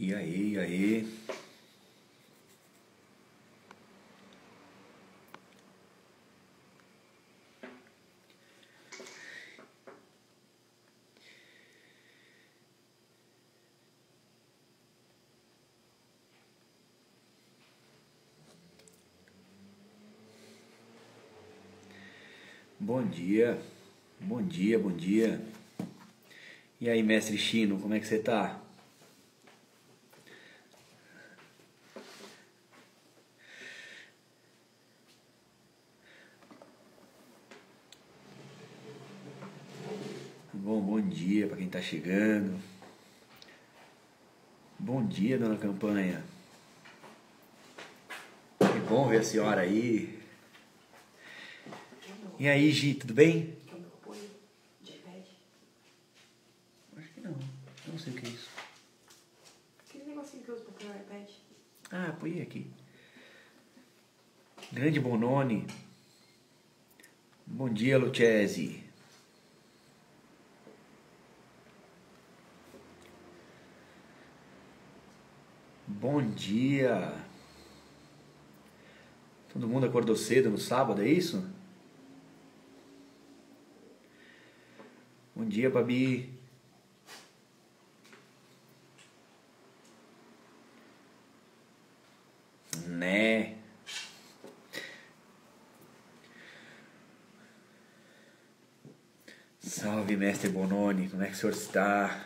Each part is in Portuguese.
E aí, e aí? Bom dia, bom dia, bom dia. E aí, mestre Chino, como é que você tá? Bom dia para quem tá chegando. Bom dia, dona Campanha. Que bom ver a senhora aí. E aí, Gi, tudo bem? Acho que não, eu não sei o que é isso. Aquele negocinho que eu uso pra pôr no iPad. Ah, põe aqui. Grande Bononi. Bom dia, Lucchesi. Bom dia. Todo mundo acordou cedo no sábado, é isso? Bom dia, Babi. Né? Salve, mestre Bononi, como é que o senhor está?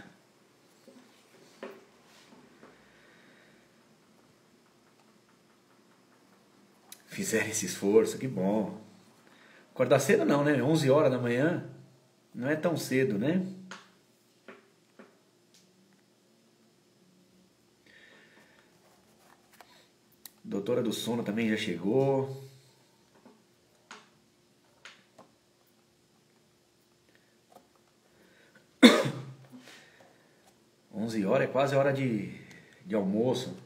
Fizeram esse esforço, que bom. Acordar cedo não, né? 11 horas da manhã, não é tão cedo, né? Doutora do sono também já chegou. Onze horas é quase hora de almoço.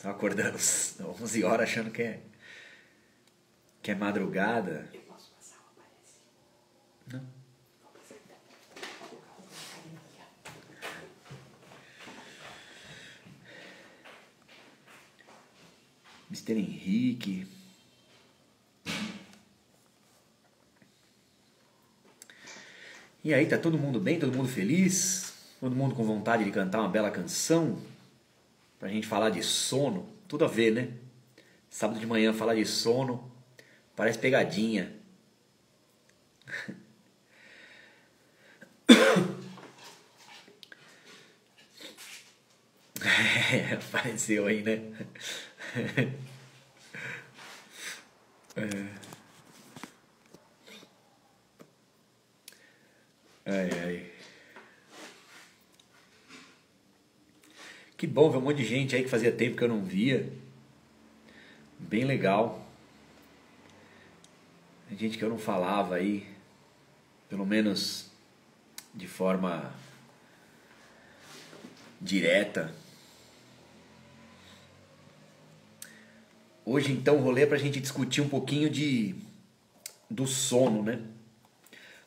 Tá acordando às 11 horas achando que é madrugada. Eu posso passar uma aparece? Não. Vou passar então. Vou colocar roupa na academia. Mr. Henrique. E aí, tá todo mundo bem? Todo mundo feliz? Todo mundo com vontade de cantar uma bela canção? Pra gente falar de sono? Tudo a ver, né? Sábado de manhã falar de sono parece pegadinha. É, apareceu aí, né? Ai, ai. Que bom ver um monte de gente aí que fazia tempo que eu não via. Bem legal. Tem gente que eu não falava aí, pelo menos de forma direta. Hoje então o rolê é pra gente discutir um pouquinho do sono, né?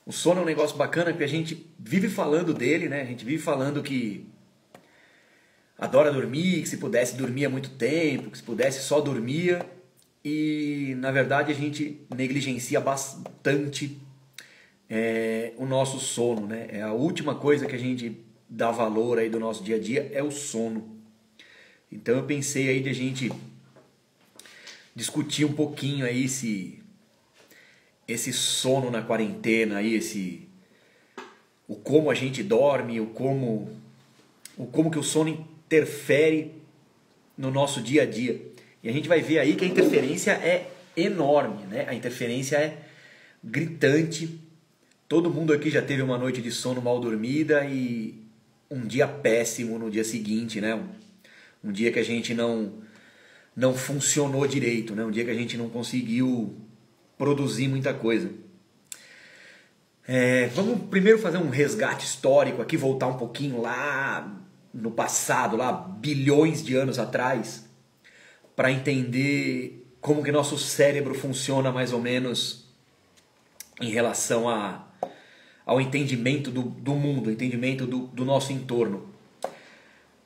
O sono é um negócio bacana porque a gente vive falando dele, né? A gente vive falando que adora dormir, que se pudesse dormia muito tempo, que se pudesse só dormia. E na verdade a gente negligencia bastante o nosso sono, né? É a última coisa que a gente dá valor aí do nosso dia a dia é o sono. Então eu pensei aí de a gente discutir um pouquinho aí esse sono na quarentena aí, o como a gente dorme, o como que o sono interfere no nosso dia a dia. E a gente vai ver aí que a interferência é enorme, né? A interferência é gritante. Todo mundo aqui já teve uma noite de sono mal dormida e um dia péssimo no dia seguinte, né? Um dia que a gente não funcionou direito, né? Um dia que a gente não conseguiu produzir muita coisa. Vamos primeiro fazer um resgate histórico aqui, voltar um pouquinho lá no passado, lá bilhões de anos atrás, para entender como que nosso cérebro funciona mais ou menos em relação ao entendimento do mundo, entendimento do nosso entorno.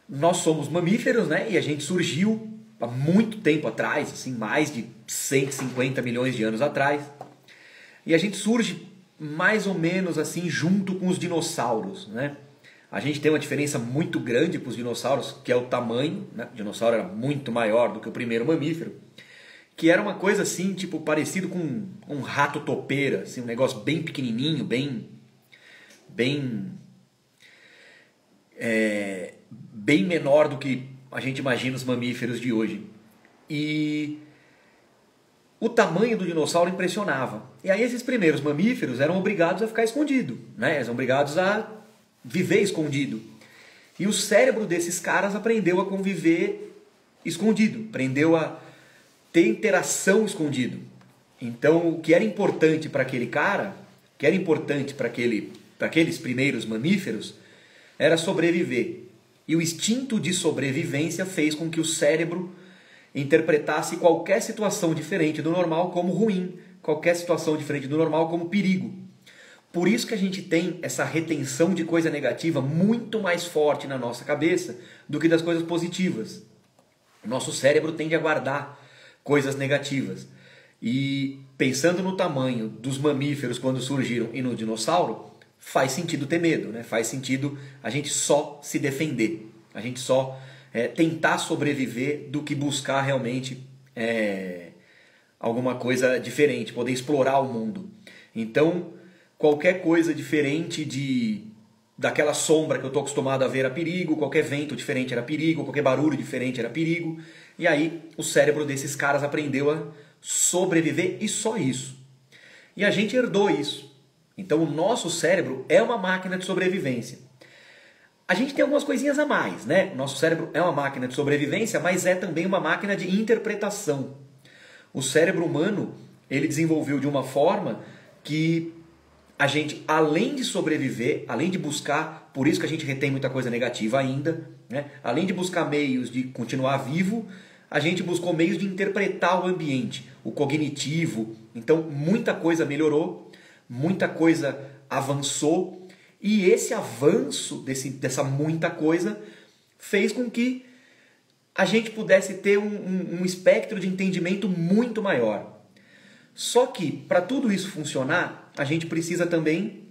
nós somos mamíferos, né? E a gente surgiu há muito tempo atrás, assim, mais de 150 milhões de anos atrás. E a gente surge mais ou menos assim junto com os dinossauros, né? A gente tem uma diferença muito grande para os dinossauros, que é o tamanho, né? O dinossauro era muito maior do que o primeiro mamífero, que era uma coisa assim, tipo, parecido com um rato topeira, assim, um negócio bem pequenininho, bem menor do que a gente imagina os mamíferos de hoje. E o tamanho do dinossauro impressionava. E aí esses primeiros mamíferos eram obrigados a ficar escondidos, né? Eles eram obrigados a viver escondido. E o cérebro desses caras aprendeu a conviver escondido, aprendeu a ter interação escondido. Então, o que era importante para aquele cara, o que era importante para aqueles primeiros mamíferos, era sobreviver. E o instinto de sobrevivência fez com que o cérebro interpretasse qualquer situação diferente do normal como ruim, qualquer situação diferente do normal como perigo. Por isso que a gente tem essa retenção de coisa negativa muito mais forte na nossa cabeça do que das coisas positivas. O nosso cérebro tende a guardar coisas negativas. E pensando no tamanho dos mamíferos quando surgiram e no dinossauro, faz sentido ter medo, né? Faz sentido a gente só se defender, a gente só tentar sobreviver do que buscar realmente alguma coisa diferente, poder explorar o mundo. Então, qualquer coisa diferente daquela sombra que eu estou acostumado a ver era perigo, qualquer vento diferente era perigo, qualquer barulho diferente era perigo. E aí o cérebro desses caras aprendeu a sobreviver e só isso. E a gente herdou isso. Então o nosso cérebro é uma máquina de sobrevivência. A gente tem algumas coisinhas a mais, né? O nosso cérebro é uma máquina de sobrevivência, mas é também uma máquina de interpretação. O cérebro humano, ele desenvolveu de uma forma que a gente, além de sobreviver, além de buscar, por isso que a gente retém muita coisa negativa ainda, né? Além de buscar meios de continuar vivo, a gente buscou meios de interpretar o ambiente, o cognitivo. Então, muita coisa melhorou, muita coisa avançou, e esse avanço dessa muita coisa fez com que a gente pudesse ter um espectro de entendimento muito maior. Só que, para tudo isso funcionar, a gente precisa também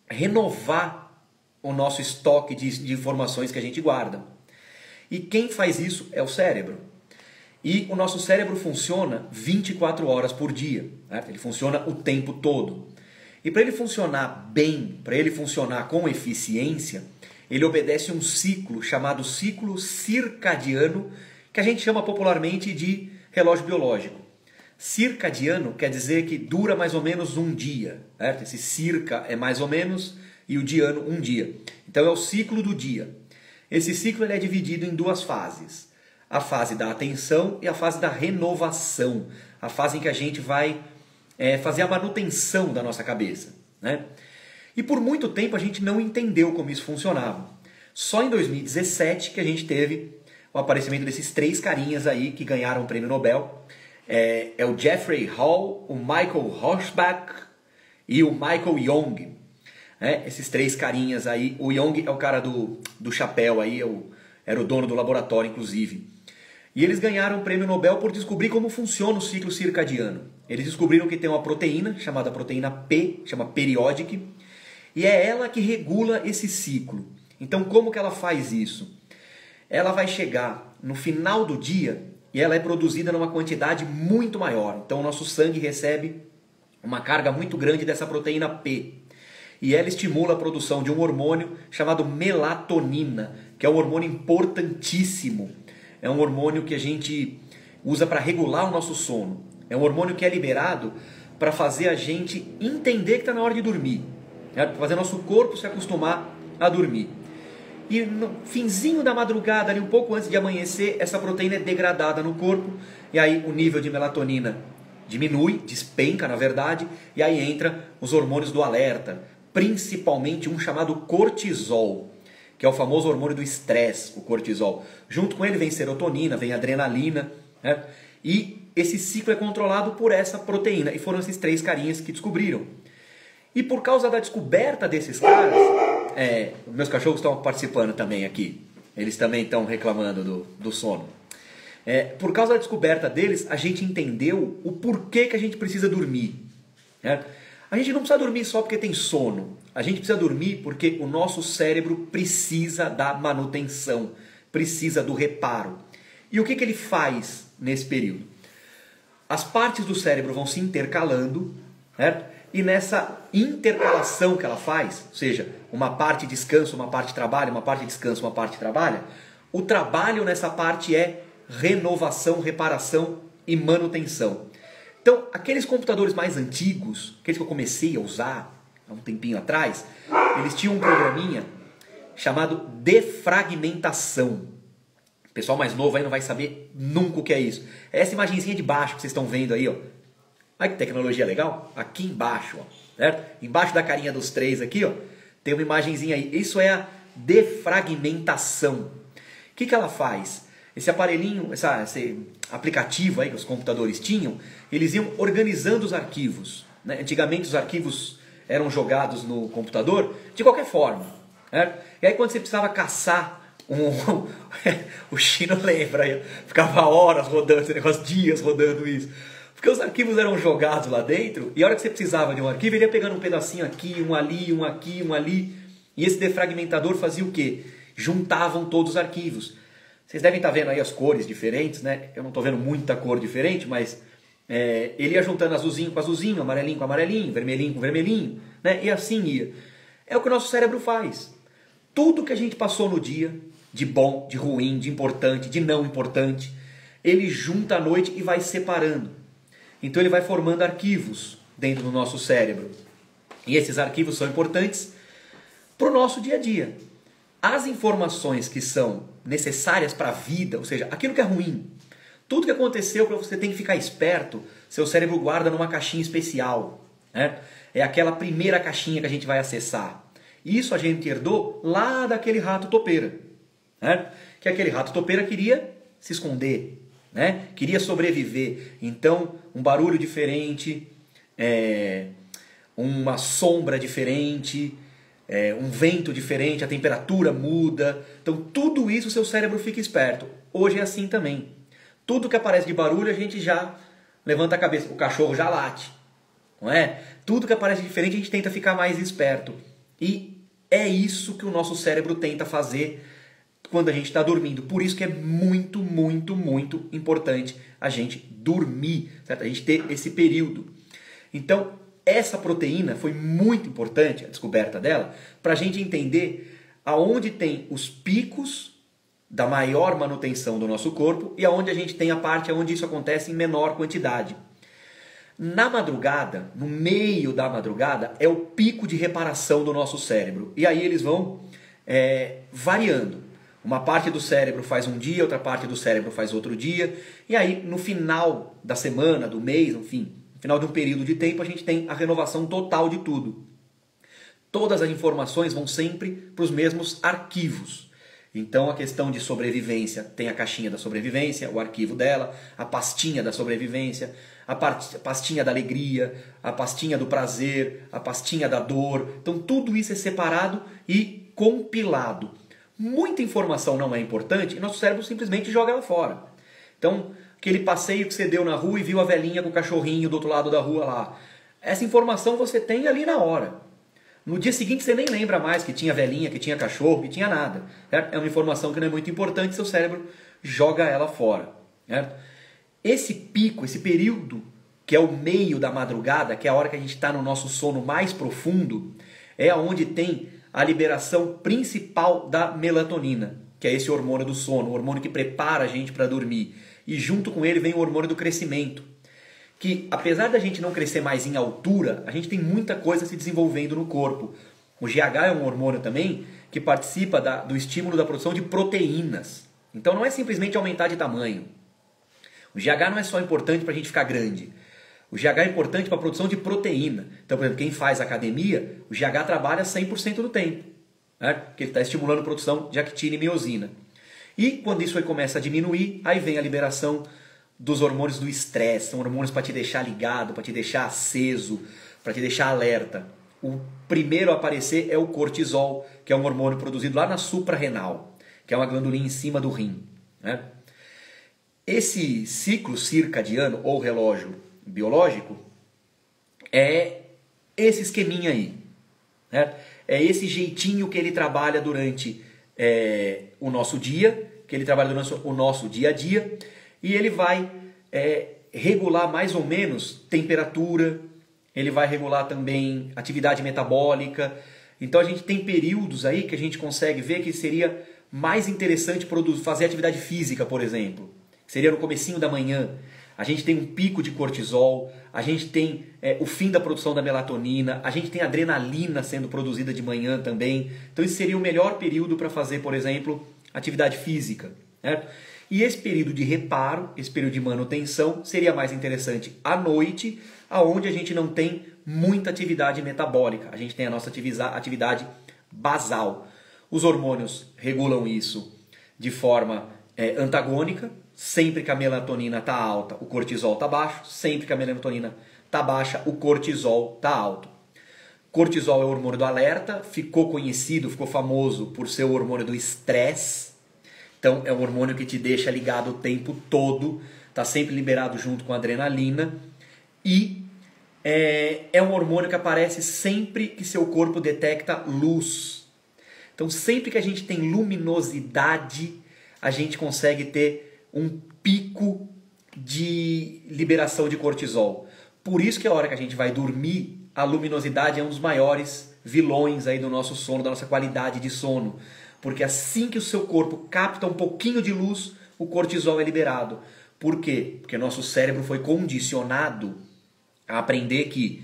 renovar o nosso estoque de informações que a gente guarda. E quem faz isso é o cérebro. E o nosso cérebro funciona 24 horas por dia, né? Ele funciona o tempo todo. E para ele funcionar bem, para ele funcionar com eficiência, ele obedece um ciclo chamado ciclo circadiano, que a gente chama popularmente de relógio biológico. Circadiano quer dizer que dura mais ou menos um dia. Certo? Esse circa é mais ou menos e o diano um dia. Então é o ciclo do dia. Esse ciclo ele é dividido em duas fases. A fase da atenção e a fase da renovação. A fase em que a gente vai fazer a manutenção da nossa cabeça, né? E por muito tempo a gente não entendeu como isso funcionava. Só em 2017 que a gente teve o aparecimento desses três carinhas aí que ganharam o prêmio Nobel. É o Jeffrey Hall, o Michael Rorschach e o Michael Young. Esses três carinhas aí. O Young é o cara do chapéu aí, era o dono do laboratório, inclusive. E eles ganharam o prêmio Nobel por descobrir como funciona o ciclo circadiano. Eles descobriram que tem uma proteína, chamada proteína P, chama Periodic, e é ela que regula esse ciclo. Então, como que ela faz isso? Ela vai chegar no final do dia e ela é produzida numa quantidade muito maior. Então, o nosso sangue recebe uma carga muito grande dessa proteína P. E ela estimula a produção de um hormônio chamado melatonina, que é um hormônio importantíssimo. É um hormônio que a gente usa para regular o nosso sono. É um hormônio que é liberado para fazer a gente entender que está na hora de dormir. Para fazer nosso corpo se acostumar a dormir. E no finzinho da madrugada, ali um pouco antes de amanhecer, essa proteína é degradada no corpo. E aí o nível de melatonina diminui, despenca na verdade. E aí entra os hormônios do alerta. Principalmente um chamado cortisol, que é o famoso hormônio do estresse, o cortisol. Junto com ele vem serotonina, vem adrenalina, né? E esse ciclo é controlado por essa proteína. E foram esses três carinhas que descobriram. E por causa da descoberta desses caras... meus cachorros estão participando também aqui. Eles também estão reclamando do sono. Por causa da descoberta deles, a gente entendeu o porquê que a gente precisa dormir. Né? A gente não precisa dormir só porque tem sono. A gente precisa dormir porque o nosso cérebro precisa da manutenção, precisa do reparo. E o que ele faz nesse período? As partes do cérebro vão se intercalando, certo? E nessa intercalação que ela faz, ou seja, uma parte descansa, uma parte trabalha, uma parte descansa, uma parte trabalha, o trabalho nessa parte é renovação, reparação e manutenção. Então, aqueles computadores mais antigos, aqueles que eu comecei a usar há um tempinho atrás, eles tinham um programinha chamado defragmentação. O pessoal mais novo aí não vai saber nunca o que é isso. É essa imagenzinha de baixo que vocês estão vendo aí, ó. Olha que tecnologia legal. Aqui embaixo, ó, certo? Embaixo da carinha dos três aqui, ó, tem uma imagenzinha aí. Isso é a defragmentação. O que ela faz? Esse aparelhinho, esse aplicativo aí que os computadores tinham, eles iam organizando os arquivos. Né? Antigamente os arquivos eram jogados no computador de qualquer forma. Certo? E aí quando você precisava caçar o Chino lembra aí, ficava horas rodando esse negócio, dias rodando isso. Porque os arquivos eram jogados lá dentro e a hora que você precisava de um arquivo, ele ia pegando um pedacinho aqui, um ali, um aqui, um ali. E esse defragmentador fazia o quê? Juntavam todos os arquivos. Vocês devem estar vendo aí as cores diferentes, né? Eu não estou vendo muita cor diferente, mas ele ia juntando azulzinho com azulzinho, amarelinho com amarelinho, vermelhinho com vermelhinho, né? E assim ia. É o que o nosso cérebro faz. Tudo que a gente passou no dia, de bom, de ruim, de importante, de não importante, ele junta à noite e vai separando. Então ele vai formando arquivos dentro do nosso cérebro. E esses arquivos são importantes para o nosso dia a dia. As informações que são necessárias para a vida, ou seja, aquilo que é ruim, tudo que aconteceu para você tem que ficar esperto, seu cérebro guarda numa caixinha especial. Né? É aquela primeira caixinha que a gente vai acessar. Isso a gente herdou lá daquele rato topeira. Né? Que aquele rato topeira queria se esconder, né? Queria sobreviver. Então, um barulho diferente, uma sombra diferente, um vento diferente, a temperatura muda. Então, tudo isso o seu cérebro fica esperto. Hoje é assim também. Tudo que aparece de barulho, a gente já levanta a cabeça. O cachorro já late, não é? Tudo que aparece diferente, a gente tenta ficar mais esperto. E é isso que o nosso cérebro tenta fazer quando a gente está dormindo. Por isso que é muito, muito, muito importante a gente dormir, certo? A gente ter esse período. Então, essa proteína foi muito importante, a descoberta dela, para a gente entender aonde tem os picos da maior manutenção do nosso corpo e aonde a gente tem a parte onde isso acontece em menor quantidade. Na madrugada, no meio da madrugada, é o pico de reparação do nosso cérebro. E aí eles vão variando. Uma parte do cérebro faz um dia, outra parte do cérebro faz outro dia. E aí, no final da semana, do mês, enfim, no final de um período de tempo, a gente tem a renovação total de tudo. Todas as informações vão sempre para os mesmos arquivos. Então, a questão de sobrevivência tem a caixinha da sobrevivência, o arquivo dela, a pastinha da sobrevivência, a pastinha da alegria, a pastinha do prazer, a pastinha da dor. Então, tudo isso é separado e compilado. Muita informação não é importante e nosso cérebro simplesmente joga ela fora. Então, aquele passeio que você deu na rua e viu a velhinha com o cachorrinho do outro lado da rua lá. Essa informação você tem ali na hora. No dia seguinte você nem lembra mais que tinha velhinha, que tinha cachorro, que tinha nada. Certo? É uma informação que não é muito importante, seu cérebro joga ela fora. Certo? Esse pico, esse período, que é o meio da madrugada, que é a hora que a gente está no nosso sono mais profundo, é onde tem a liberação principal da melatonina, que é esse hormônio do sono, o hormônio que prepara a gente para dormir. E junto com ele vem o hormônio do crescimento, que apesar da gente não crescer mais em altura, a gente tem muita coisa se desenvolvendo no corpo. O GH é um hormônio também que participa do estímulo da produção de proteínas. Então não é simplesmente aumentar de tamanho. O GH não é só importante para a gente ficar grande. O GH é importante para a produção de proteína. Então, por exemplo, quem faz academia, o GH trabalha 100% do tempo. Né? Porque ele está estimulando a produção de actina e miosina. E quando isso aí começa a diminuir, aí vem a liberação dos hormônios do estresse. São hormônios para te deixar ligado, para te deixar aceso, para te deixar alerta. O primeiro a aparecer é o cortisol, que é um hormônio produzido lá na suprarrenal, que é uma glandulinha em cima do rim, né? Esse ciclo circadiano ou relógio biológico é esse esqueminha aí, né? É esse jeitinho que ele trabalha durante o nosso dia, que ele trabalha durante o nosso dia a dia, e ele vai regular mais ou menos temperatura, ele vai regular também atividade metabólica. Então a gente tem períodos aí que a gente consegue ver que seria mais interessante fazer atividade física, por exemplo. Seria no comecinho da manhã. A gente tem um pico de cortisol, a gente tem o fim da produção da melatonina, a gente tem adrenalina sendo produzida de manhã também. Então esse seria o melhor período para fazer, por exemplo, atividade física, certo? E esse período de reparo, esse período de manutenção, seria mais interessante à noite, aonde a gente não tem muita atividade metabólica. A gente tem a nossa atividade basal. Os hormônios regulam isso de forma antagônica. Sempre que a melatonina está alta, o cortisol está baixo. Sempre que a melatonina está baixa, o cortisol está alto. Cortisol é o hormônio do alerta, ficou conhecido, ficou famoso por ser o hormônio do estresse. Então é um hormônio que te deixa ligado o tempo todo, está sempre liberado junto com a adrenalina. E é um hormônio que aparece sempre que seu corpo detecta luz. Então sempre que a gente tem luminosidade, a gente consegue ter um pico de liberação de cortisol. Por isso que a hora que a gente vai dormir, a luminosidade é um dos maiores vilões aí do nosso sono, da nossa qualidade de sono. Porque assim que o seu corpo capta um pouquinho de luz, o cortisol é liberado. Por quê? Porque nosso cérebro foi condicionado a aprender que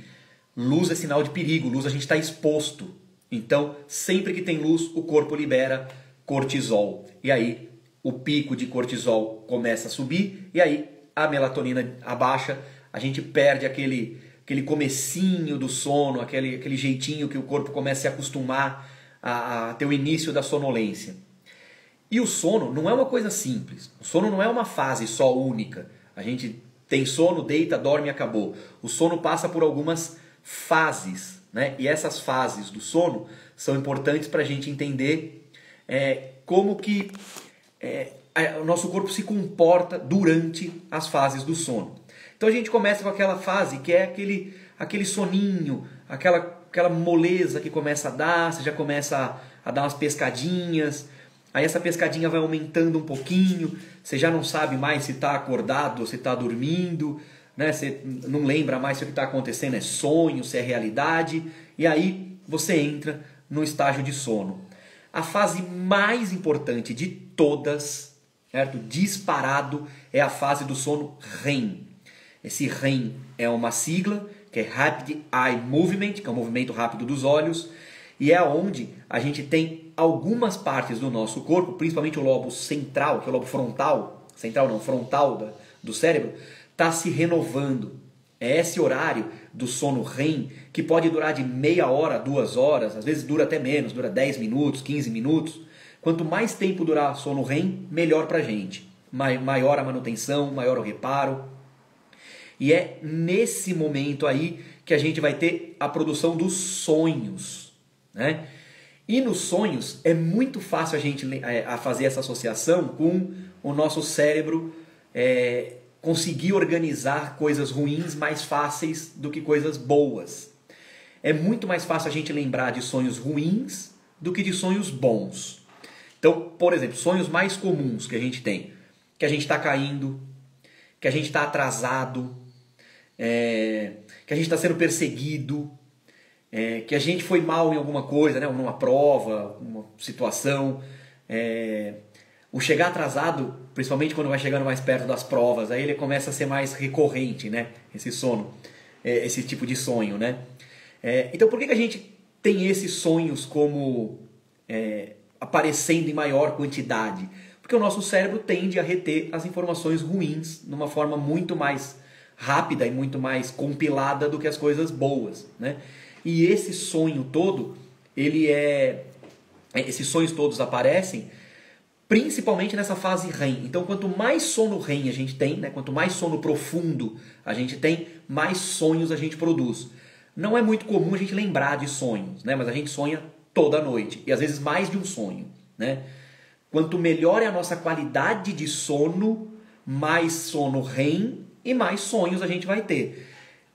luz é sinal de perigo, luz a gente está exposto. Então, sempre que tem luz, o corpo libera cortisol. E aí, o pico de cortisol começa a subir e aí a melatonina abaixa, a gente perde aquele comecinho do sono, aquele jeitinho que o corpo começa a se acostumar a ter o início da sonolência. E o sono não é uma coisa simples, o sono não é uma fase só única. A gente tem sono, deita, dorme e acabou. O sono passa por algumas fases, né? E essas fases do sono são importantes para a gente entender como que o nosso corpo se comporta durante as fases do sono. Então a gente começa com aquela fase que é aquele soninho, aquela moleza que começa a dar, você já começa a dar umas pescadinhas, aí essa pescadinha vai aumentando um pouquinho, você já não sabe mais se está acordado ou se está dormindo, né? Você não lembra mais se o que está acontecendo é sonho, se é realidade, e aí você entra no estágio de sono. A fase mais importante de todas, certo? Disparado, é a fase do sono REM. Esse REM é uma sigla, que é Rapid Eye Movement, que é o movimento rápido dos olhos, e é onde a gente tem algumas partes do nosso corpo, principalmente o lobo central, que é o lobo frontal, frontal do cérebro, está se renovando. É esse horário do sono REM que pode durar de meia hora, 2 horas, às vezes dura até menos, dura 10 minutos, 15 minutos. Quanto mais tempo durar sono REM, melhor para a gente. Maior a manutenção, maior o reparo. E é nesse momento aí que a gente vai ter a produção dos sonhos, né? E nos sonhos é muito fácil a gente fazer essa associação com o nosso cérebro conseguir organizar coisas ruins mais fáceis do que coisas boas. É muito mais fácil a gente lembrar de sonhos ruins do que de sonhos bons. Então, por exemplo, sonhos mais comuns que a gente tem, que a gente está caindo, que a gente está atrasado, que a gente está sendo perseguido, que a gente foi mal em alguma coisa, né? Numa prova, uma situação. O chegar atrasado, principalmente quando vai chegando mais perto das provas, aí ele começa a ser mais recorrente, né? Esse sono, esse tipo de sonho, né? Então por que a gente tem esses sonhos como aparecendo em maior quantidade? Porque o nosso cérebro tende a reter as informações ruins de uma forma muito mais rápida e muito mais compilada do que as coisas boas, né? E esse sonho todo, esses sonhos todos aparecem principalmente nessa fase REM. Então, quanto mais sono REM a gente tem, né, quanto mais sono profundo a gente tem, mais sonhos a gente produz. Não é muito comum a gente lembrar de sonhos, né, mas a gente sonha toda noite, e às vezes mais de um sonho, né? Quanto melhor é a nossa qualidade de sono, mais sono REM e mais sonhos a gente vai ter.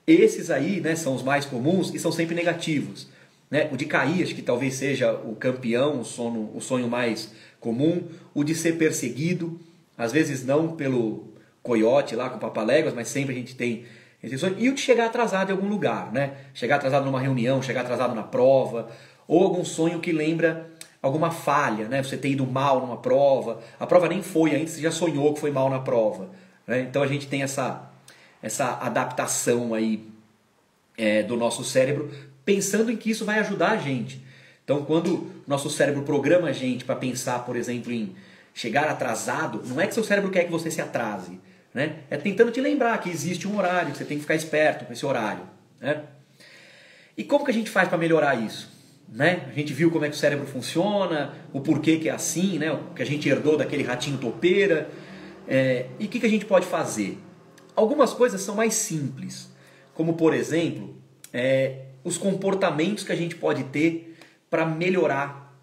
Esses aí, né, são os mais comuns e são sempre negativos. Né? O de cair, acho que talvez seja o campeão, o sonho mais comum. O de ser perseguido, às vezes não pelo coiote lá com papaléguas, mas sempre a gente tem esse sonho. E o de chegar atrasado em algum lugar, né? Chegar atrasado numa reunião, chegar atrasado na prova, ou algum sonho que lembra alguma falha, né? Você ter ido mal numa prova, a prova nem foi ainda, você já sonhou que foi mal na prova. Né? Então a gente tem essa adaptação aí do nosso cérebro, pensando em que isso vai ajudar a gente. Então quando nosso cérebro programa a gente para pensar, por exemplo, em chegar atrasado, não é que seu cérebro quer que você se atrase, né? É tentando te lembrar que existe um horário, que você tem que ficar esperto com esse horário. Né? E como que a gente faz para melhorar isso? Né? A gente viu como é que o cérebro funciona, o porquê que é assim, né? O que a gente herdou daquele ratinho topeira. E o que a gente pode fazer? Algumas coisas são mais simples, como por exemplo, os comportamentos que a gente pode ter para melhorar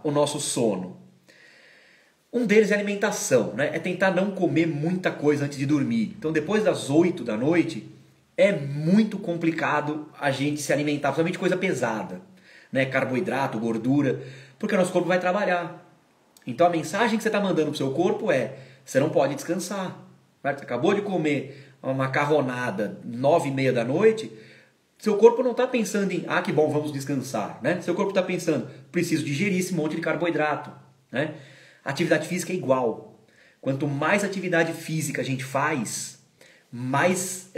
o nosso sono. Um deles é a alimentação, né? É tentar não comer muita coisa antes de dormir. Então depois das 8 da noite é muito complicado a gente se alimentar, principalmente coisa pesada, né? Carboidrato, gordura, porque o nosso corpo vai trabalhar. Então a mensagem que você está mandando para o seu corpo é: você não pode descansar. Você acabou de comer uma macarronada 9h30 da noite, seu corpo não está pensando em, que bom, vamos descansar. Né? Seu corpo está pensando, preciso digerir esse monte de carboidrato. Né? Atividade física é igual. Quanto mais atividade física a gente faz, mais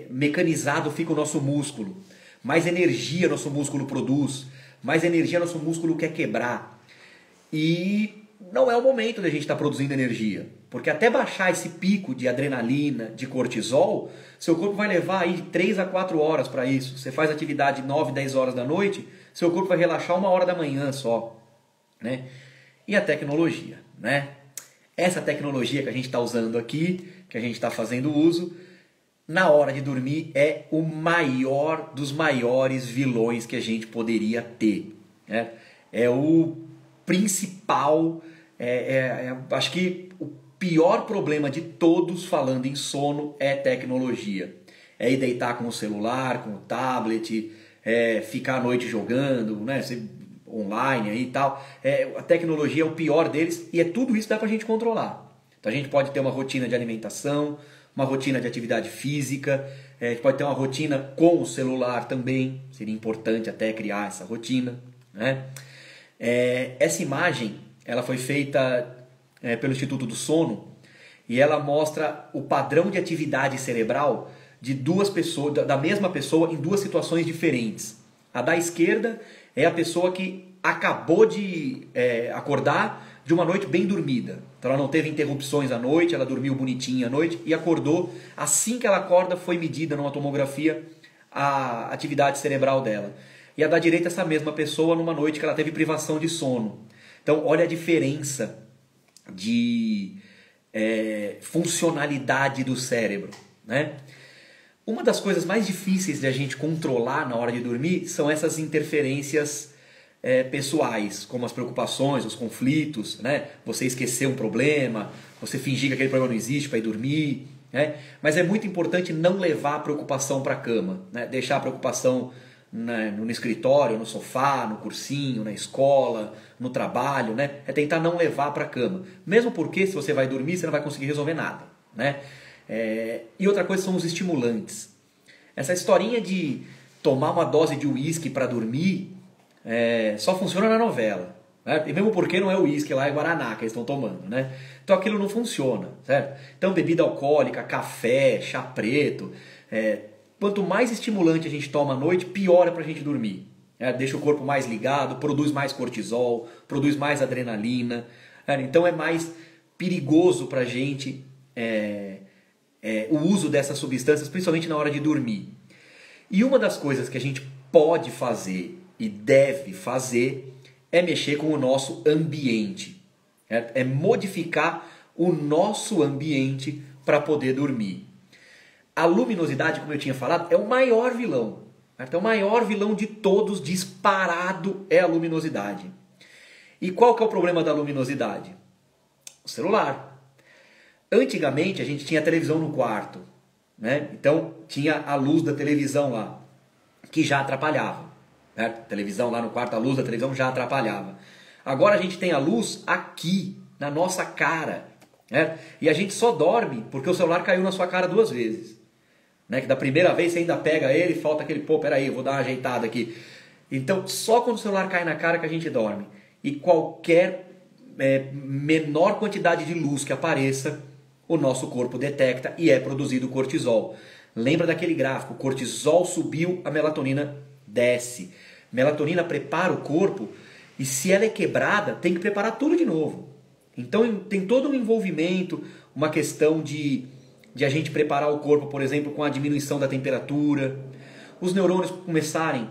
mecanizado fica o nosso músculo, mais energia nosso músculo produz, mais energia nosso músculo quer quebrar. E não é o momento da gente estar produzindo energia, porque até baixar esse pico de adrenalina, de cortisol, seu corpo vai levar aí de 3 a 4 horas para isso. Você faz atividade 9, 10 horas da noite, seu corpo vai relaxar 1 hora da manhã só. Né? E a tecnologia, né? Essa tecnologia que a gente está usando aqui, que a gente está fazendo uso, na hora de dormir é o maior dos maiores vilões que a gente poderia ter. Né? É o principal, acho que o pior problema de todos falando em sono é tecnologia. É ir deitar com o celular, com o tablet, ficar à noite jogando, né? Online aí e tal. A tecnologia é o pior deles e tudo isso dá pra gente controlar. Então a gente pode ter uma rotina de alimentação, uma rotina de atividade física, a gente pode ter uma rotina com o celular também, seria importante até criar essa rotina. Né? Essa imagem ela foi feita pelo Instituto do Sono e ela mostra o padrão de atividade cerebral de duas pessoas, da mesma pessoa em duas situações diferentes. A da esquerda é a pessoa que acabou de acordar de uma noite bem dormida. Então ela não teve interrupções à noite, ela dormiu bonitinha à noite e acordou. Assim que ela acorda foi medida numa tomografia a atividade cerebral dela. E a da direita é essa mesma pessoa numa noite que ela teve privação de sono. Então olha a diferença de funcionalidade do cérebro. Né? Uma das coisas mais difíceis de a gente controlar na hora de dormir são essas interferências pessoais, como as preocupações, os conflitos, né? Você esquecer um problema, você fingir que aquele problema não existe para ir dormir. Né? Mas é muito importante não levar a preocupação para a cama, né? Deixar a preocupação no escritório, no sofá, no cursinho, na escola, no trabalho. Né? É tentar não levar para a cama. Mesmo porque se você vai dormir, você não vai conseguir resolver nada. Né? E outra coisa são os estimulantes. Essa historinha de tomar uma dose de uísque para dormir só funciona na novela. Né? E mesmo porque não é uísque, lá é guaraná que eles estão tomando. Né? Então aquilo não funciona. Certo? Então bebida alcoólica, café, chá preto, quanto mais estimulante a gente toma à noite, pior é para a gente dormir. Deixa o corpo mais ligado, produz mais cortisol, produz mais adrenalina. Então é mais perigoso para a gente o uso dessas substâncias, principalmente na hora de dormir. E uma das coisas que a gente pode fazer e deve fazer é mexer com o nosso ambiente. É modificar o nosso ambiente para poder dormir. A luminosidade, como eu tinha falado, é o maior vilão. Então, o maior vilão de todos, disparado, é a luminosidade. E qual que é o problema da luminosidade? O celular. Antigamente a gente tinha televisão no quarto, né? Então tinha a luz da televisão lá, que já atrapalhava. Né? Televisão lá no quarto, a luz da televisão já atrapalhava. Agora a gente tem a luz aqui, na nossa cara. Né? E a gente só dorme porque o celular caiu na sua cara 2 vezes. Né? Que da primeira vez você ainda pega ele e falta aquele, pô, peraí, eu vou dar uma ajeitada aqui. Então só quando o celular cai na cara que a gente dorme. E qualquer menor quantidade de luz que apareça, o nosso corpo detecta e é produzido cortisol. Lembra daquele gráfico, cortisol subiu, a melatonina desce. Melatonina prepara o corpo e se ela é quebrada, tem que preparar tudo de novo. Então tem todo um envolvimento, uma questão de a gente preparar o corpo, por exemplo, com a diminuição da temperatura, os neurônios começarem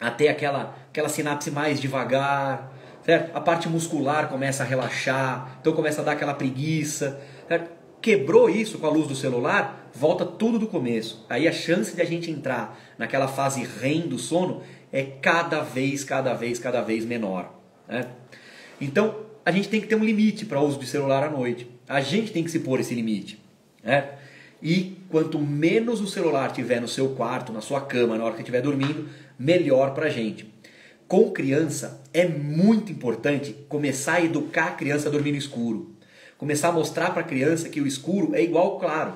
a ter aquela sinapse mais devagar, certo? A parte muscular começa a relaxar, então começa a dar aquela preguiça, certo? Quebrou isso com a luz do celular, volta tudo do começo. Aí a chance de a gente entrar naquela fase REM do sono é cada vez menor. Né? Então a gente tem que ter um limite para o uso de celular à noite. A gente tem que se pôr esse limite. Né? E quanto menos o celular tiver no seu quarto, na sua cama, na hora que estiver dormindo, melhor para a gente. Com criança é muito importante começar a educar a criança a dormir no escuro. Começar a mostrar para a criança que o escuro é igual ao claro.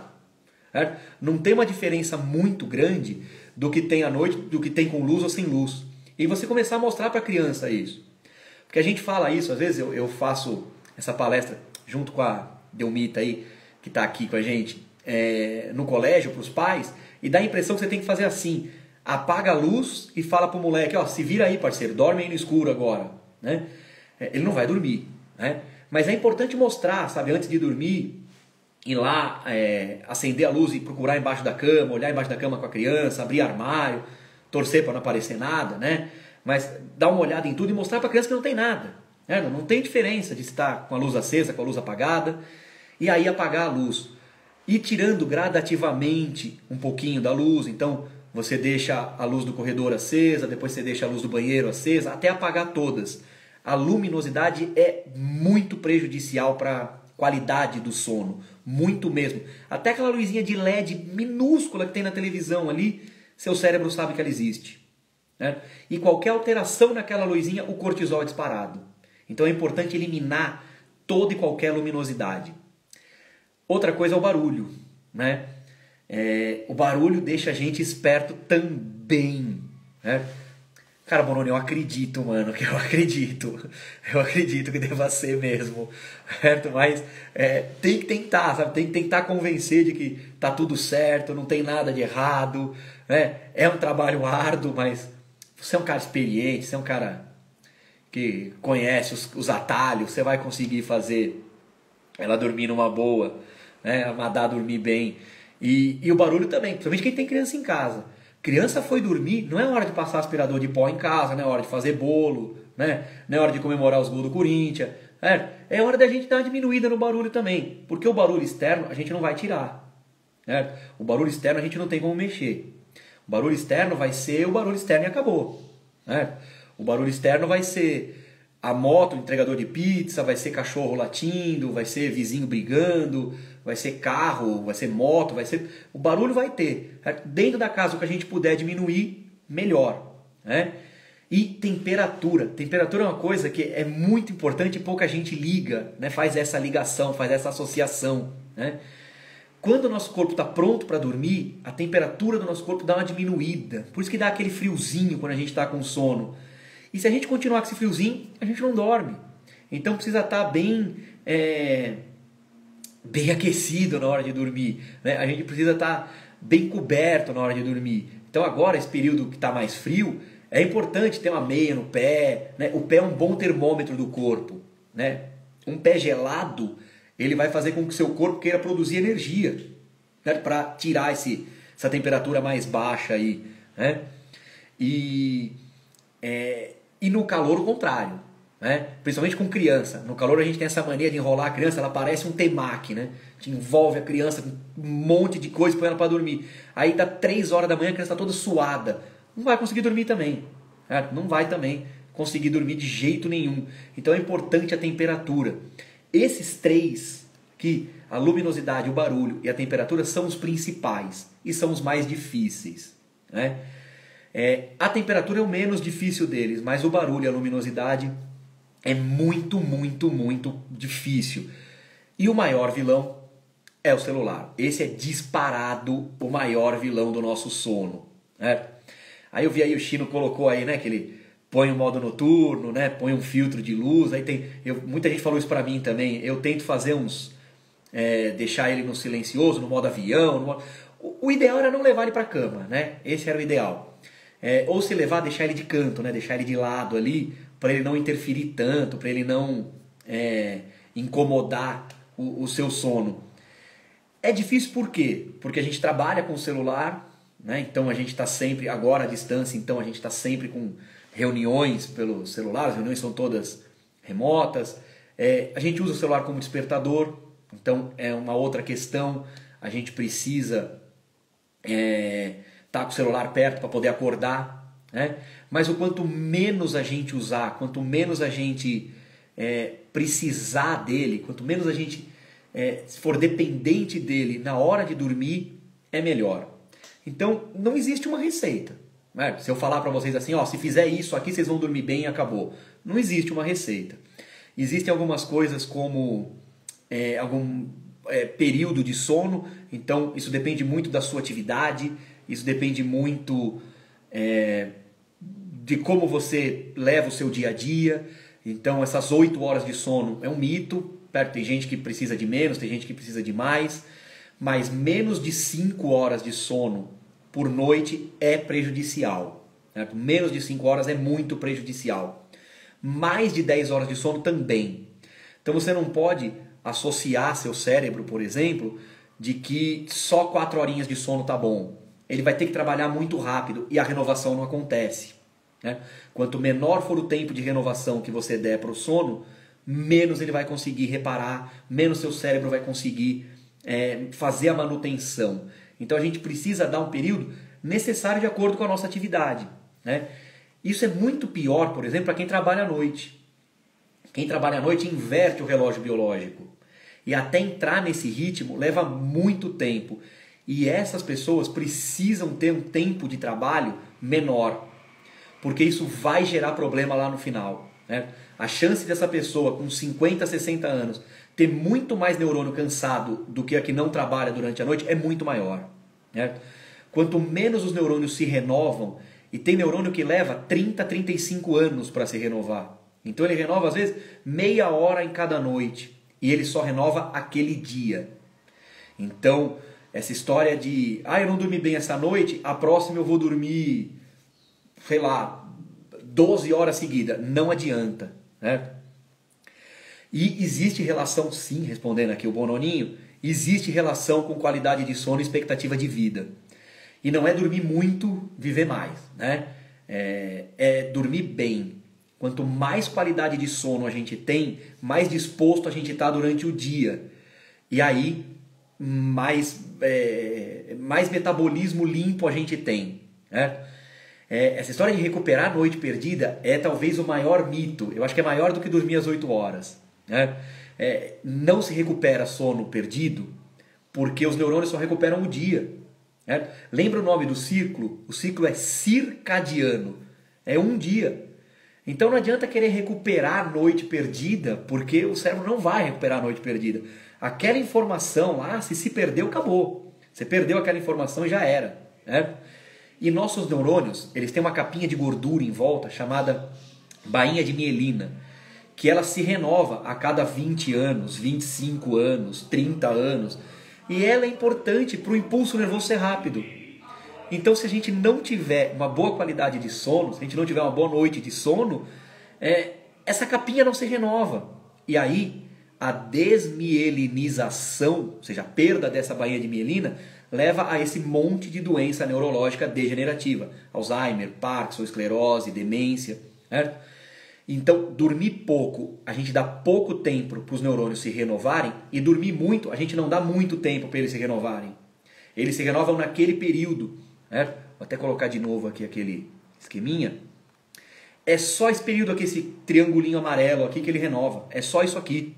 Certo? Não tem uma diferença muito grande do que tem à noite, do que tem com luz ou sem luz. E você começar a mostrar para a criança isso. Porque a gente fala isso, às vezes eu faço essa palestra junto com a Delmita aí, que está aqui com a gente, no colégio, para os pais, e dá a impressão que você tem que fazer assim, apaga a luz e fala para o moleque, ó, se vira aí, parceiro, dorme aí no escuro agora. Né? Ele não vai dormir. Né? Mas é importante mostrar, sabe, antes de dormir, ir lá, acender a luz e procurar embaixo da cama, olhar embaixo da cama com a criança, abrir armário, torcer para não aparecer nada, né? Mas dar uma olhada em tudo e mostrar para a criança que não tem nada. Né? Não tem diferença de estar com a luz acesa, com a luz apagada, e aí apagar a luz. E tirando gradativamente um pouquinho da luz, então você deixa a luz do corredor acesa, depois você deixa a luz do banheiro acesa, até apagar todas. A luminosidade é muito prejudicial para a qualidade do sono, muito mesmo. Até aquela luzinha de LED minúscula que tem na televisão ali, seu cérebro sabe que ela existe. Né? E qualquer alteração naquela luzinha, o cortisol é disparado. Então é importante eliminar toda e qualquer luminosidade. Outra coisa é o barulho. Né? O barulho deixa a gente esperto também. Né? Cara, Bononi, eu acredito, mano, que eu acredito que deva ser mesmo, certo? Mas tem que tentar, sabe? Tem que tentar convencer de que tá tudo certo, não tem nada de errado, né? É um trabalho árduo, mas você é um cara experiente, você é um cara que conhece os atalhos, você vai conseguir fazer ela dormir numa boa, né? A Madá dormir bem. E o barulho também, principalmente quem tem criança em casa. Criança foi dormir, não é hora de passar aspirador de pó em casa, não é hora de fazer bolo, né? Não é hora de comemorar os gols do Corinthians. É hora da gente dar uma diminuída no barulho também, porque o barulho externo a gente não vai tirar. Né? O barulho externo a gente não tem como mexer. O barulho externo vai ser o barulho externo e acabou. Né? O barulho externo vai ser a moto, o entregador de pizza, vai ser cachorro latindo, vai ser vizinho brigando, vai ser carro, vai ser moto, vai ser... O barulho vai ter. Dentro da casa, o que a gente puder diminuir, melhor. Né? E temperatura. Temperatura é uma coisa que é muito importante e pouca gente liga, né? Faz essa ligação, faz essa associação. Né? Quando o nosso corpo está pronto para dormir, a temperatura do nosso corpo dá uma diminuída. Por isso que dá aquele friozinho quando a gente está com sono. E se a gente continuar com esse friozinho, a gente não dorme. Então precisa estar bem aquecido na hora de dormir. Né? A gente precisa estar bem coberto na hora de dormir. Então agora, esse período que está mais frio, é importante ter uma meia no pé. Né? O pé é um bom termômetro do corpo. Né? Um pé gelado, ele vai fazer com que o seu corpo queira produzir energia, né? Para tirar essa temperatura mais baixa aí. Né? E no calor o contrário, né? Principalmente com criança. No calor a gente tem essa mania de enrolar a criança, ela parece um temaki, né? A gente envolve a criança com um monte de coisa, põe ela para dormir. Aí dá 3 horas da manhã, a criança está toda suada. Não vai conseguir dormir também, certo? Não vai também conseguir dormir de jeito nenhum. Então é importante a temperatura. Esses três, que a luminosidade, o barulho e a temperatura, são os principais e são os mais difíceis, né? A temperatura é o menos difícil deles, mas o barulho e a luminosidade é muito, muito, muito difícil. E o maior vilão é o celular. Esse é disparado o maior vilão do nosso sono, né? Aí eu vi aí o Chino colocou aí, né, que ele põe o modo noturno, né, põe um filtro de luz. Aí tem, muita gente falou isso pra mim também. Eu tento fazer deixar ele no silencioso, no modo avião. O ideal era não levar ele pra cama, né? Esse era o ideal. Ou se levar, deixar ele de canto, né, deixar ele de lado ali, para ele não interferir tanto, para ele não incomodar o seu sono. É difícil por quê? Porque a gente trabalha com o celular, né? Então a gente está sempre, agora à distância, então a gente está sempre com reuniões pelo celular, as reuniões são todas remotas. A gente usa o celular como despertador, então é uma outra questão, a gente precisa estar com o celular perto para poder acordar, né? Mas o quanto menos a gente usar, quanto menos a gente precisar dele, quanto menos a gente for dependente dele na hora de dormir, é melhor. Então não existe uma receita, né? Se eu falar para vocês assim, ó, se fizer isso aqui vocês vão dormir bem e acabou. Não existe uma receita. Existem algumas coisas como algum período de sono, então isso depende muito da sua atividade, isso depende muito de como você leva o seu dia a dia. Então essas 8 horas de sono é um mito. Tem gente que precisa de menos, tem gente que precisa de mais, mas menos de 5 horas de sono por noite é prejudicial, né? Menos de 5 horas é muito prejudicial. Mais de 10 horas de sono também. Então você não pode associar seu cérebro, por exemplo, de que só 4 horinhas de sono tá bom. Ele vai ter que trabalhar muito rápido e a renovação não acontece, né? Quanto menor for o tempo de renovação que você der para o sono, menos ele vai conseguir reparar, menos seu cérebro vai conseguir fazer a manutenção. Então a gente precisa dar um período necessário de acordo com a nossa atividade, né? Isso é muito pior, por exemplo, para quem trabalha à noite. Quem trabalha à noite inverte o relógio biológico. E até entrar nesse ritmo leva muito tempo. E essas pessoas precisam ter um tempo de trabalho menor, porque isso vai gerar problema lá no final, né? A chance dessa pessoa com 50, 60 anos ter muito mais neurônio cansado do que a que não trabalha durante a noite é muito maior, né? Quanto menos os neurônios se renovam, e tem neurônio que leva 30, 35 anos para se renovar. Então ele renova às vezes meia hora em cada noite, e ele só renova aquele dia. Então essa história de eu não dormi bem essa noite, a próxima eu vou dormir, sei lá, 12 horas seguidas, não adianta, né? E existe relação, sim, respondendo aqui o Bononinho, existe relação com qualidade de sono e expectativa de vida. E não é dormir muito, viver mais, né? É dormir bem. Quanto mais qualidade de sono a gente tem, mais disposto a gente está durante o dia. E aí, mais metabolismo limpo a gente tem, né? Essa história de recuperar a noite perdida é talvez o maior mito. Eu acho que é maior do que dormir às 8 horas, né? Não se recupera sono perdido porque os neurônios só recuperam o dia, né? Lembra o nome do ciclo? O ciclo é circadiano. É um dia. Então não adianta querer recuperar a noite perdida, porque o cérebro não vai recuperar a noite perdida. Aquela informação lá, se perdeu, acabou. Você perdeu aquela informação e já era, né? E nossos neurônios, eles têm uma capinha de gordura em volta chamada bainha de mielina, que ela se renova a cada 20 anos, 25 anos, 30 anos. E ela é importante para o impulso nervoso ser rápido. Então se a gente não tiver uma boa qualidade de sono, se a gente não tiver uma boa noite de sono, essa capinha não se renova. E aí a desmielinização, ou seja, a perda dessa bainha de mielina, leva a esse monte de doença neurológica degenerativa. Alzheimer, Parkinson, esclerose, demência, certo? Então, dormir pouco, a gente dá pouco tempo para os neurônios se renovarem, e dormir muito, a gente não dá muito tempo para eles se renovarem. Eles se renovam naquele período, certo? Vou até colocar de novo aqui aquele esqueminha. é só esse período aqui, esse triangulinho amarelo aqui que ele renova. É só isso aqui.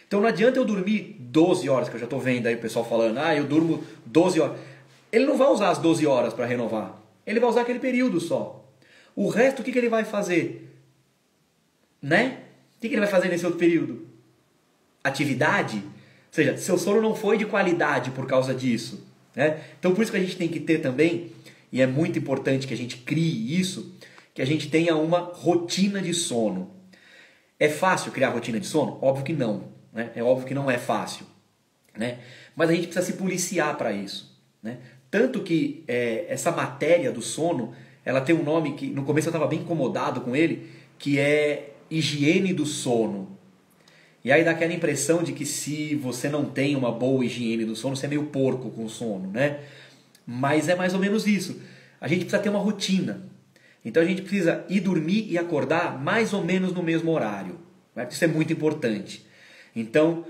Então não adianta eu dormir 12 horas, que eu já estou vendo aí o pessoal falando, eu durmo 12 horas. Ele não vai usar as 12 horas para renovar. Ele vai usar aquele período só. O resto, o que ele vai fazer? Né? O que ele vai fazer nesse outro período? Atividade? Ou seja, seu sono não foi de qualidade por causa disso. Né? Então por isso que a gente tem que ter também, e é muito importante que a gente crie isso, que a gente tenha uma rotina de sono. É fácil criar rotina de sono? Óbvio que não. Né? É óbvio que não é fácil. Né? Mas a gente precisa se policiar para isso. Né? Tanto que essa matéria do sono, ela tem um nome que no começo eu estava bem incomodado com ele, que é higiene do sono. E aí dá aquela impressão de que se você não tem uma boa higiene do sono, você é meio porco com o sono. Né? Mas é mais ou menos isso. A gente precisa ter uma rotina. Então a gente precisa ir dormir e acordar mais ou menos no mesmo horário. Né? Isso é muito importante. Então,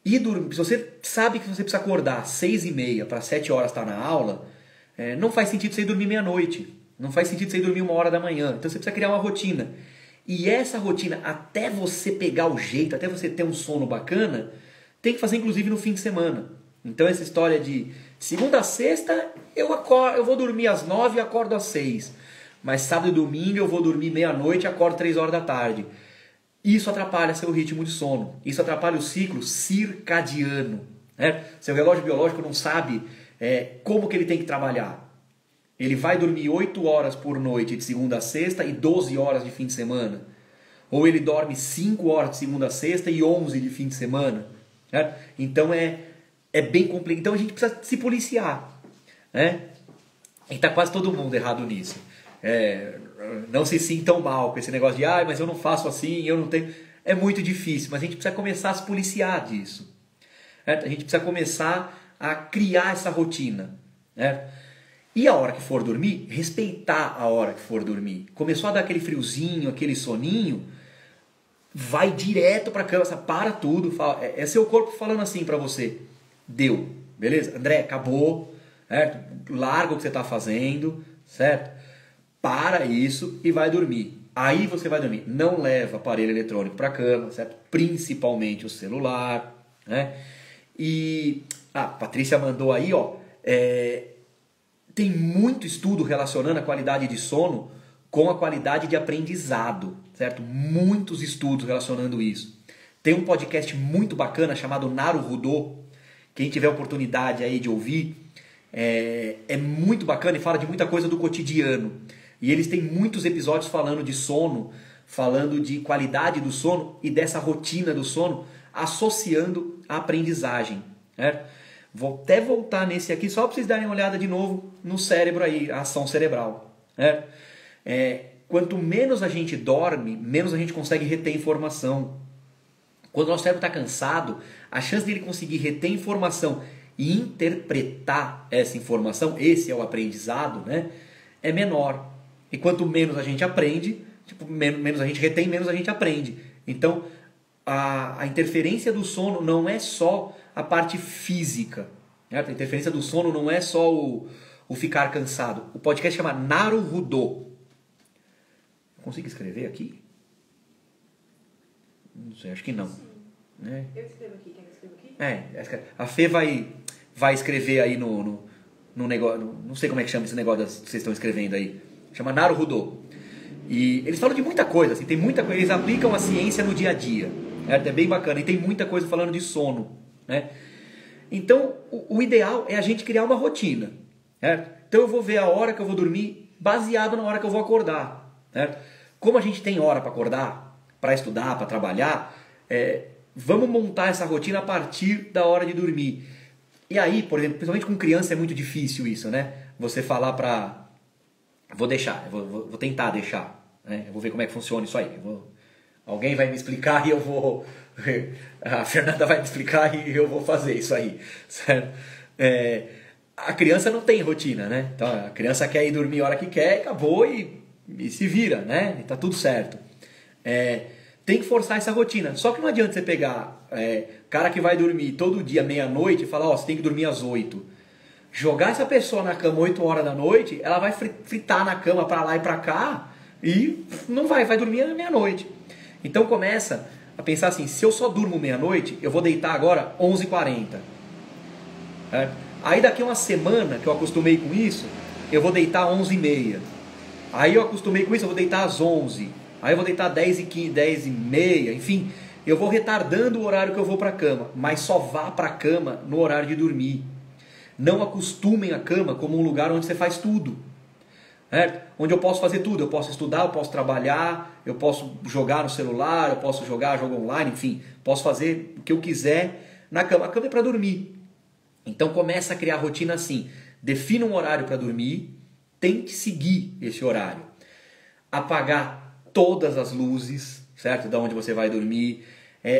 ir dormir, se você sabe que você precisa acordar 6h30 para 7 horas estar na aula, não faz sentido você ir dormir meia-noite. Não faz sentido você ir dormir 1h da manhã. Então você precisa criar uma rotina. E essa rotina, até você pegar o jeito, até você ter um sono bacana, tem que fazer inclusive no fim de semana. Então essa história de segunda a sexta, eu vou dormir às 9 e acordo às 6. Mas sábado e domingo eu vou dormir meia-noite e acordo 3 horas da tarde. Isso atrapalha seu ritmo de sono. Isso atrapalha o ciclo circadiano. Né? Seu relógio biológico não sabe como que ele tem que trabalhar. Ele vai dormir 8 horas por noite de segunda a sexta e 12 horas de fim de semana. Ou ele dorme 5 horas de segunda a sexta e 11 de fim de semana. Né? Então é bem complicado. Então a gente precisa se policiar. Né? E está quase todo mundo errado nisso. Não se sintam mal com esse negócio de mas eu não faço assim, eu não tenho. É muito difícil, mas a gente precisa começar a se policiar disso. A gente precisa começar a criar essa rotina. E a hora que for dormir, respeitar a hora que for dormir. Começou a dar aquele friozinho, aquele soninho, vai direto para a cama, para tudo. É seu corpo falando assim para você: deu, beleza? André, acabou, certo? Larga o que você está fazendo, certo? Para isso e vai dormir. Aí você vai dormir. Não leva aparelho eletrônico para a cama, certo? Principalmente o celular. Né? E a Patrícia mandou aí, tem muito estudo relacionando a qualidade de sono com a qualidade de aprendizado, certo? Muitos estudos relacionando isso. Tem um podcast muito bacana chamado Naruhodô. Quem tiver oportunidade aí de ouvir, é muito bacana e fala de muita coisa do cotidiano. E eles têm muitos episódios falando de sono, falando de qualidade do sono e dessa rotina do sono, associando a aprendizagem. Certo? Vou até voltar nesse aqui, só para vocês darem uma olhada de novo no cérebro aí, a ação cerebral. Certo? Quanto menos a gente dorme, menos a gente consegue reter informação. Quando o nosso cérebro está cansado, a chance dele conseguir reter informação e interpretar essa informação, esse é o aprendizado, né, é menor. E quanto menos a gente aprende, menos a gente retém, menos a gente aprende. Então, a interferência do sono não é só a parte física. Certo? A interferência do sono não é só o ficar cansado. O podcast chama Naruhodô. Consigo escrever aqui? Não sei, acho que não. Né? Eu escrevo aqui, quer que eu escreva aqui? A Fê vai escrever aí no negócio, não sei como é que chama esse negócio que vocês estão escrevendo aí. Chama Naruhodô. E eles falam de muita coisa, assim, tem muita coisa, eles aplicam a ciência no dia a dia. É bem bacana, e tem muita coisa falando de sono. Né? Então, o ideal é a gente criar uma rotina. Certo? Então eu vou ver a hora que eu vou dormir baseado na hora que eu vou acordar. Certo? Como a gente tem hora para acordar, para estudar, para trabalhar, vamos montar essa rotina a partir da hora de dormir. E aí, por exemplo, principalmente com criança é muito difícil isso, né? Você falar para... Vou deixar, vou tentar deixar. Né? Eu vou ver como é que funciona isso aí. Alguém vai me explicar e eu vou... A Fernanda vai me explicar e eu vou fazer isso aí. Certo? A criança não tem rotina, né? Então a criança quer ir dormir a hora que quer, acabou e se vira, né? E tá tudo certo. Tem que forçar essa rotina. Só que não adianta você pegar cara que vai dormir todo dia meia-noite e falar, você tem que dormir às 8. Jogar essa pessoa na cama 8 horas da noite, ela vai fritar na cama para lá e para cá, E não vai dormir à meia-noite. Então começa a pensar assim, se eu só durmo meia-noite, eu vou deitar agora 11h40. Aí daqui uma semana que eu acostumei com isso, eu vou deitar 11h30. Aí eu acostumei com isso, eu vou deitar às 11. Aí eu vou deitar 10h15, 10h30, enfim. Eu vou retardando o horário que eu vou para a cama, mas só vá para a cama no horário de dormir. Não acostumem a cama como um lugar onde você faz tudo. Certo? Onde eu posso fazer tudo, eu posso estudar, eu posso trabalhar, eu posso jogar no celular, eu posso jogar jogo online, enfim, posso fazer o que eu quiser na cama. A cama é para dormir. Então começa a criar rotina assim, defina um horário para dormir, tente seguir esse horário. Apagar todas as luzes, certo? Da onde você vai dormir,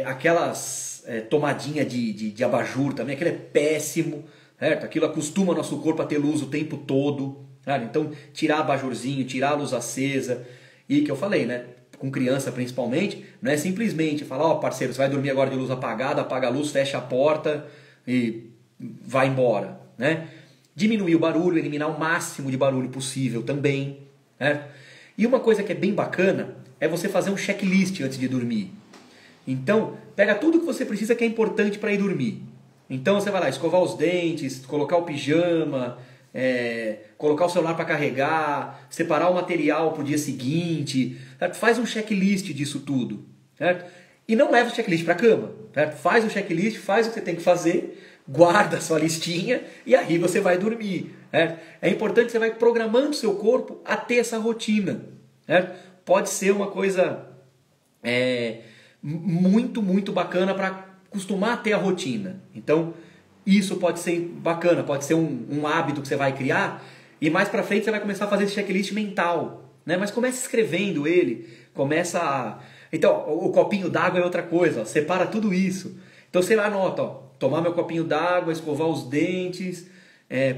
aquelas tomadinha de abajur também, aquilo é péssimo, certo? Aquilo acostuma nosso corpo a ter luz o tempo todo. Então, tirar abajurzinho, tirar a luz acesa. E que eu falei, né? Com criança principalmente, não é simplesmente falar, ó, parceiro, você vai dormir agora de luz apagada, apaga a luz, fecha a porta e vai embora, né? Diminuir o barulho, eliminar o máximo de barulho possível também, né? E uma coisa que é bem bacana é você fazer um checklist antes de dormir. Então, pega tudo que você precisa que é importante para ir dormir. Então você vai lá, escovar os dentes, colocar o pijama, colocar o celular para carregar, separar o material para o dia seguinte, certo? Faz um checklist disso tudo, certo? E não leva o checklist para a cama, certo? Faz o checklist, faz o que você tem que fazer, guarda a sua listinha e aí você vai dormir, certo? É importante que você vai programando o seu corpo a ter essa rotina, certo? Pode ser uma coisa muito, muito bacana para acostumar a ter a rotina. Então, isso pode ser bacana, pode ser um hábito que você vai criar e mais pra frente você vai começar a fazer esse checklist mental, né? Mas comece escrevendo ele, começa a... Então, o copinho d'água é outra coisa, ó, separa tudo isso. Então você anota, ó, tomar meu copinho d'água, escovar os dentes,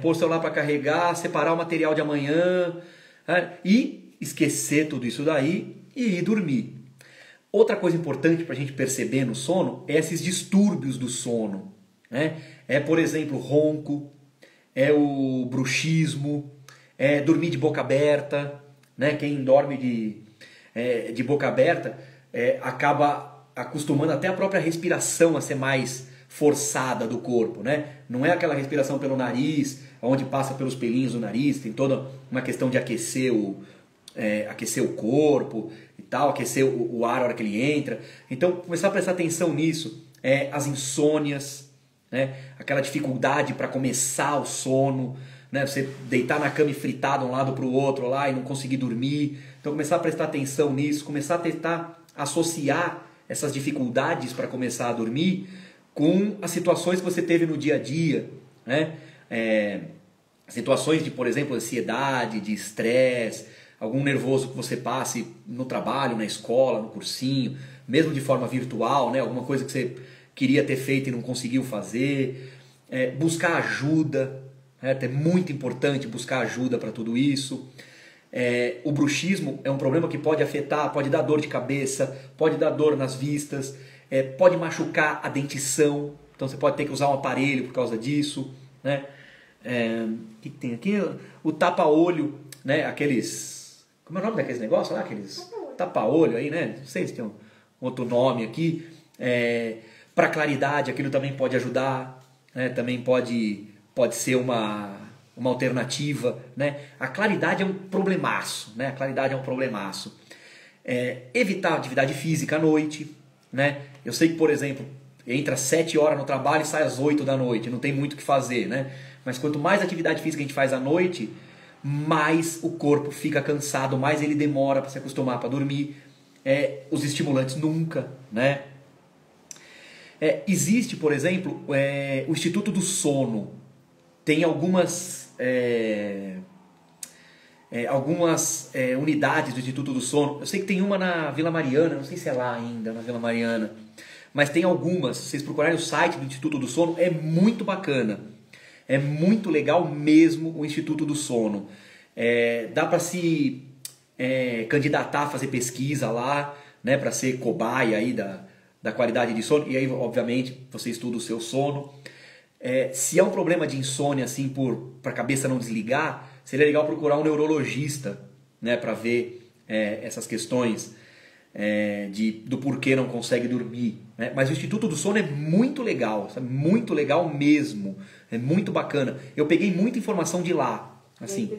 pôr o celular para carregar, separar o material de amanhã, e esquecer tudo isso daí e ir dormir. Outra coisa importante para a gente perceber no sono é esses distúrbios do sono, né? Por exemplo, ronco, o bruxismo, dormir de boca aberta, né? Quem dorme de boca aberta acaba acostumando até a própria respiração a ser mais forçada do corpo, né? Não é aquela respiração pelo nariz, onde passa pelos pelinhos do nariz, tem toda uma questão de aquecer o corpo e tal, aquecer o ar na hora que ele entra. Então, começar a prestar atenção nisso, as insônias, né? Aquela dificuldade para começar o sono, né? Você deitar na cama e fritar de um lado para o outro lá e não conseguir dormir. Então, começar a prestar atenção nisso, começar a tentar associar essas dificuldades para começar a dormir com as situações que você teve no dia a dia, né? Situações de, por exemplo, ansiedade, de estresse, algum nervoso que você passe no trabalho, na escola, no cursinho, mesmo de forma virtual, né? Alguma coisa que você queria ter feito e não conseguiu fazer. Buscar ajuda, né? É muito importante buscar ajuda para tudo isso. O bruxismo é um problema que pode afetar, pode dar dor de cabeça, pode dar dor nas vistas, pode machucar a dentição, então você pode ter que usar um aparelho por causa disso, né? Que tem aqui o tapa-olho, né? Aqueles, como é o nome daqueles negócios lá? Aqueles tapa-olho aí, né? Não sei se tem um outro nome aqui. Para claridade, aquilo também pode ajudar, né? Também pode ser uma alternativa, né? A claridade é um problemaço, né? A claridade é um problemaço. Evitar atividade física à noite, né? Eu sei que, por exemplo, entra às 7 horas no trabalho e sai às 8 da noite, não tem muito o que fazer, né? Mas quanto mais atividade física a gente faz à noite, mais o corpo fica cansado, mais ele demora para se acostumar para dormir. Os estimulantes nunca, né? Existe, por exemplo, o Instituto do Sono. Tem algumas unidades do Instituto do Sono. Eu sei que tem uma na Vila Mariana, não sei se é lá ainda, na Vila Mariana. Mas tem algumas, se vocês procurarem o site do Instituto do Sono, é muito bacana. É muito legal mesmo o Instituto do Sono. Dá para se candidatar a fazer pesquisa lá, né, para ser cobaia aí da qualidade de sono. E aí, obviamente, você estuda o seu sono. Se é um problema de insônia, assim, para a cabeça não desligar, seria legal procurar um neurologista, né, para ver essas questões do porquê não consegue dormir, né? Mas o Instituto do Sono é muito legal, sabe? Muito legal mesmo, é muito bacana. Eu peguei muita informação de lá, assim.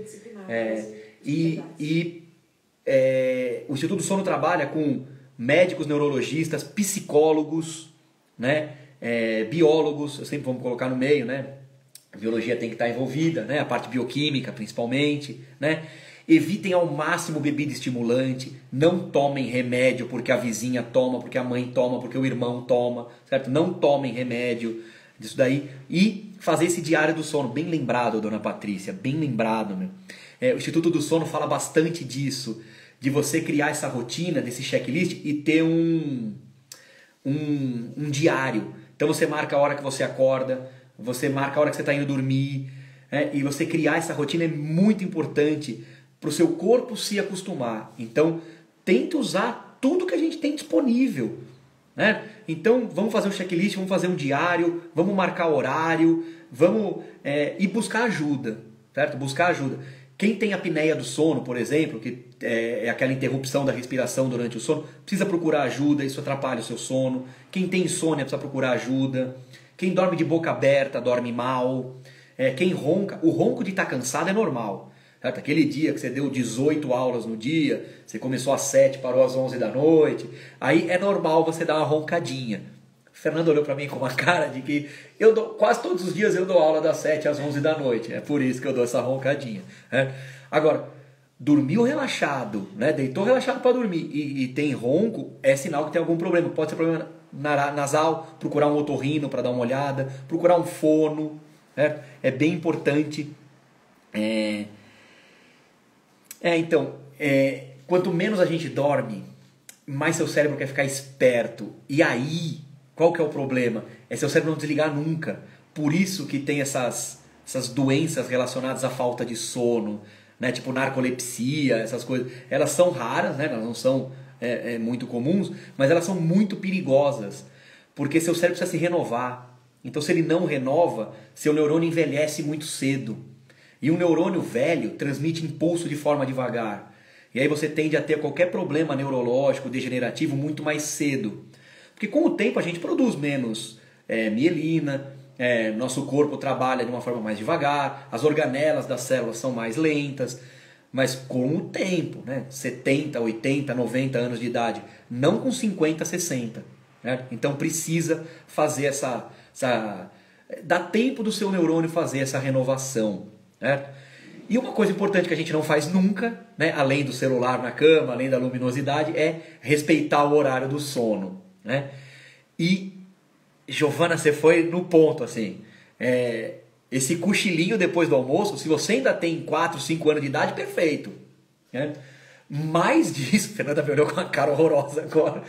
O Instituto do Sono trabalha com médicos neurologistas, psicólogos, né? Biólogos, eu sempre vamos colocar no meio, né? A biologia tem que estar envolvida, né? A parte bioquímica principalmente, né? Evitem ao máximo bebida estimulante, não tomem remédio porque a vizinha toma, porque a mãe toma, porque o irmão toma, certo? Não tomem remédio disso daí. E fazer esse diário do sono, bem lembrado, dona Patrícia, bem lembrado, meu. O Instituto do Sono fala bastante disso, de você criar essa rotina, desse checklist e ter um diário. Então você marca a hora que você acorda, você marca a hora que você está indo dormir, e você criar essa rotina é muito importante para o seu corpo se acostumar. Então, tente usar tudo que a gente tem disponível, né? Então, vamos fazer um checklist, vamos fazer um diário, vamos marcar horário, vamos e buscar ajuda, certo? Buscar ajuda. Quem tem apneia do sono, por exemplo, que é aquela interrupção da respiração durante o sono, precisa procurar ajuda, isso atrapalha o seu sono. Quem tem insônia precisa procurar ajuda. Quem dorme de boca aberta dorme mal. Quem ronca, o ronco de estar cansado é normal. Certo? Aquele dia que você deu 18 aulas no dia, você começou às 7, parou às 11 da noite, aí é normal você dar uma roncadinha. O Fernando olhou para mim com uma cara de que quase todos os dias eu dou aula das 7 às 11 da noite, é por isso que eu dou essa roncadinha. Agora, dormiu relaxado, né? Deitou relaxado para dormir e tem ronco, é sinal que tem algum problema. Pode ser problema nasal, procurar um otorrino para dar uma olhada, procurar um fono, né? É bem importante. Então, quanto menos a gente dorme, mais seu cérebro quer ficar esperto. E aí, qual que é o problema? É seu cérebro não desligar nunca. Por isso que tem essas doenças relacionadas à falta de sono, né? Tipo narcolepsia, essas coisas. Elas são raras, né? Elas não são muito comuns, mas elas são muito perigosas. Porque seu cérebro precisa se renovar. Então, se ele não renova, seu neurônio envelhece muito cedo. E um neurônio velho transmite impulso de forma devagar. E aí você tende a ter qualquer problema neurológico, degenerativo, muito mais cedo. Porque com o tempo a gente produz menos mielina, nosso corpo trabalha de uma forma mais devagar, as organelas das células são mais lentas. Mas com o tempo, né? 70, 80, 90 anos de idade, não com 50, 60. Né? Então precisa fazer dá tempo do seu neurônio fazer essa renovação. Certo? E uma coisa importante que a gente não faz nunca, né, além do celular na cama, além da luminosidade, é respeitar o horário do sono. Né? E, Giovana, você foi no ponto, assim. Esse cochilinho depois do almoço, se você ainda tem 4, 5 anos de idade, perfeito. Né? Mais disso, Fernanda me olhou com uma cara horrorosa agora.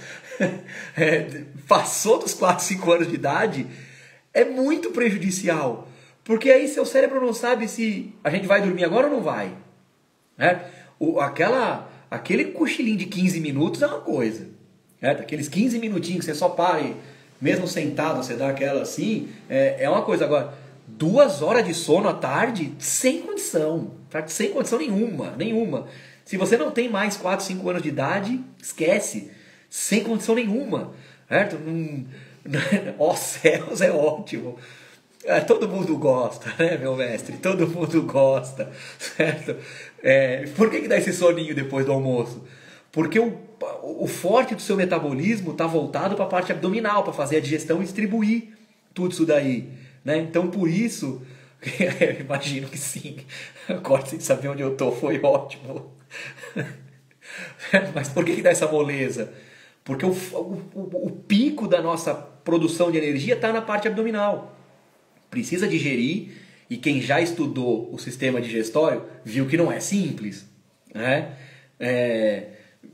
Passou dos 4, 5 anos de idade, é muito prejudicial. Porque aí seu cérebro não sabe se a gente vai dormir agora ou não vai. Aquele cochilinho de 15 minutos é uma coisa. Aqueles 15 minutinhos que você só para e mesmo sentado você dá aquela assim, é uma coisa. Agora, 2 horas de sono à tarde, sem condição. Sem condição nenhuma. Se você não tem mais 4, 5 anos de idade, esquece. Sem condição nenhuma. Certo? Ó céus, é ótimo. Todo mundo gosta, né, meu mestre? Todo mundo gosta, certo? Por que dá esse soninho depois do almoço? Porque o forte do seu metabolismo está voltado para a parte abdominal, para fazer a digestão e distribuir tudo isso daí. Né? Então, por isso, eu imagino que sim. Agora, sem saber onde eu estou, foi ótimo. Mas por que dá essa moleza? Porque o pico da nossa produção de energia está na parte abdominal. Precisa digerir, e quem já estudou o sistema digestório viu que não é simples, né?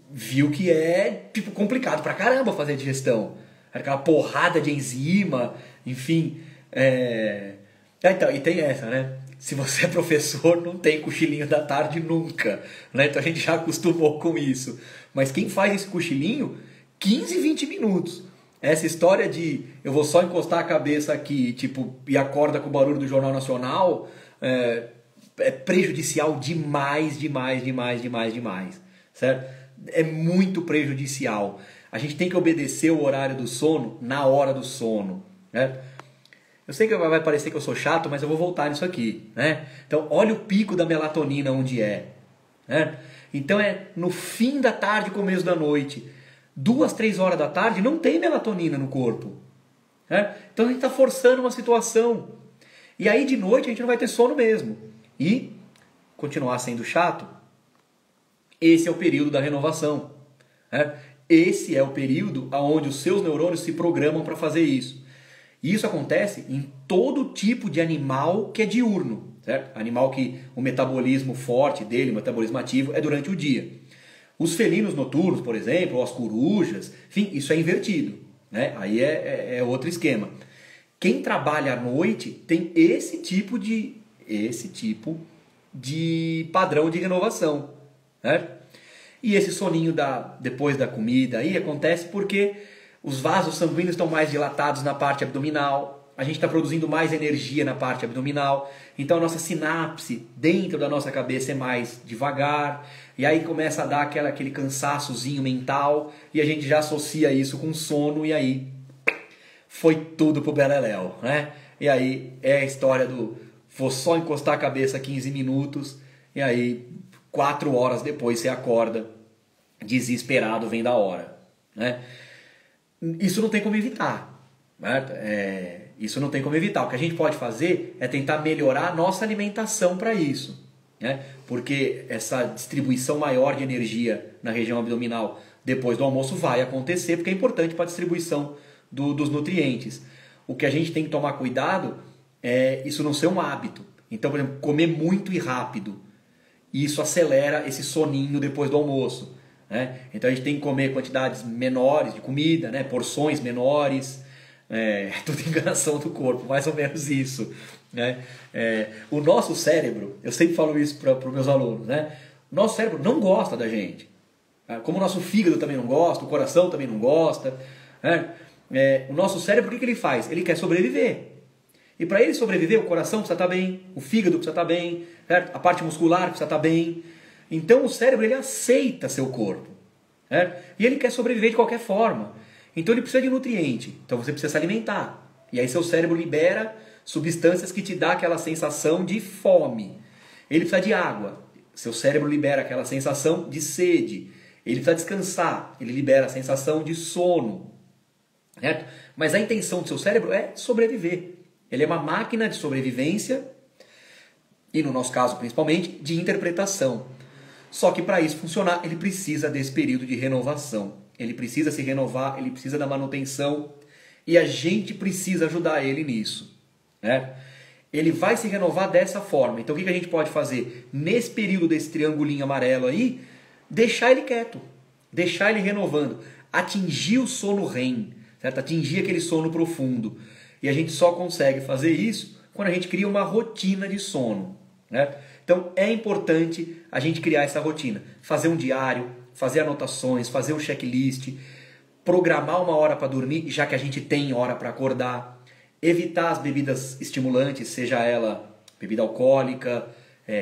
Viu que é complicado pra caramba fazer digestão, aquela porrada de enzima, enfim. Então, e tem essa, né? Se você é professor, não tem cochilinho da tarde nunca, né? Então a gente já acostumou com isso. Mas quem faz esse cochilinho, 15, 20 minutos. Essa história de eu vou só encostar a cabeça aqui e acorda com o barulho do Jornal Nacional é prejudicial demais. certo? É muito prejudicial. A gente tem que obedecer o horário do sono na hora do sono, né? Eu sei que vai parecer que eu sou chato, mas eu vou voltar nisso aqui, né? Então, olha o pico da melatonina onde é, né? Então, é no fim da tarde, começo da noite. 2, 3 horas da tarde, não tem melatonina no corpo, né? Então, a gente está forçando uma situação. E aí, de noite, a gente não vai ter sono mesmo. E, continuar sendo chato, esse é o período da renovação, né? Esse é o período onde os seus neurônios se programam para fazer isso. E isso acontece em todo tipo de animal que é diurno, certo? Animal que o metabolismo forte dele, o metabolismo ativo, é durante o dia. Os felinos noturnos, por exemplo, ou as corujas, enfim, isso é invertido, né? Aí é outro esquema. Quem trabalha à noite tem esse tipo de padrão de renovação, certo? E esse soninho depois da comida aí acontece porque os vasos sanguíneos estão mais dilatados na parte abdominal, a gente está produzindo mais energia na parte abdominal, então a nossa sinapse dentro da nossa cabeça é mais devagar, e aí começa a dar aquele cansaçozinho mental, e a gente já associa isso com sono, e aí foi tudo pro beleléu, né? E aí é a história do vou só encostar a cabeça 15 minutos, e aí 4 horas depois você acorda desesperado, vem da hora, né? Isso não tem como evitar, né? Isso não tem como evitar. O que a gente pode fazer é tentar melhorar a nossa alimentação para isso, né? Porque essa distribuição maior de energia na região abdominal depois do almoço vai acontecer, porque é importante para a distribuição dos nutrientes. O que a gente tem que tomar cuidado é isso não ser um hábito. Então, por exemplo, comer muito e rápido. Isso acelera esse soninho depois do almoço, né? Então a gente tem que comer quantidades menores de comida, né? Porções menores, tudo enganação do corpo, mais ou menos isso, né? O nosso cérebro, eu sempre falo isso para os meus alunos, né? O nosso cérebro não gosta da gente, como o nosso fígado também não gosta, o coração também não gosta, né? O nosso cérebro, o que ele faz? Ele quer sobreviver. E para ele sobreviver, o coração precisa estar bem, o fígado precisa estar bem, certo? A parte muscular precisa estar bem. Então o cérebro ele aceita seu corpo, certo? E ele quer sobreviver de qualquer forma. Então ele precisa de nutriente. Então você precisa se alimentar. E aí seu cérebro libera substâncias que te dão aquela sensação de fome. Ele precisa de água. Seu cérebro libera aquela sensação de sede. Ele precisa descansar. Ele libera a sensação de sono, certo? Mas a intenção do seu cérebro é sobreviver. Ele é uma máquina de sobrevivência e, no nosso caso, principalmente, de interpretação. Só que para isso funcionar, ele precisa desse período de renovação. Ele precisa se renovar, ele precisa da manutenção e a gente precisa ajudar ele nisso, né? Ele vai se renovar dessa forma. Então o que a gente pode fazer? Nesse período desse triangulinho amarelo aí, deixar ele quieto, deixar ele renovando, atingir o sono REM, certo? Atingir aquele sono profundo. E a gente só consegue fazer isso quando a gente cria uma rotina de sono, né? Então é importante a gente criar essa rotina. Fazer um diário, fazer anotações, fazer um checklist, programar uma hora para dormir, já que a gente tem hora para acordar. Evitar as bebidas estimulantes, seja ela bebida alcoólica,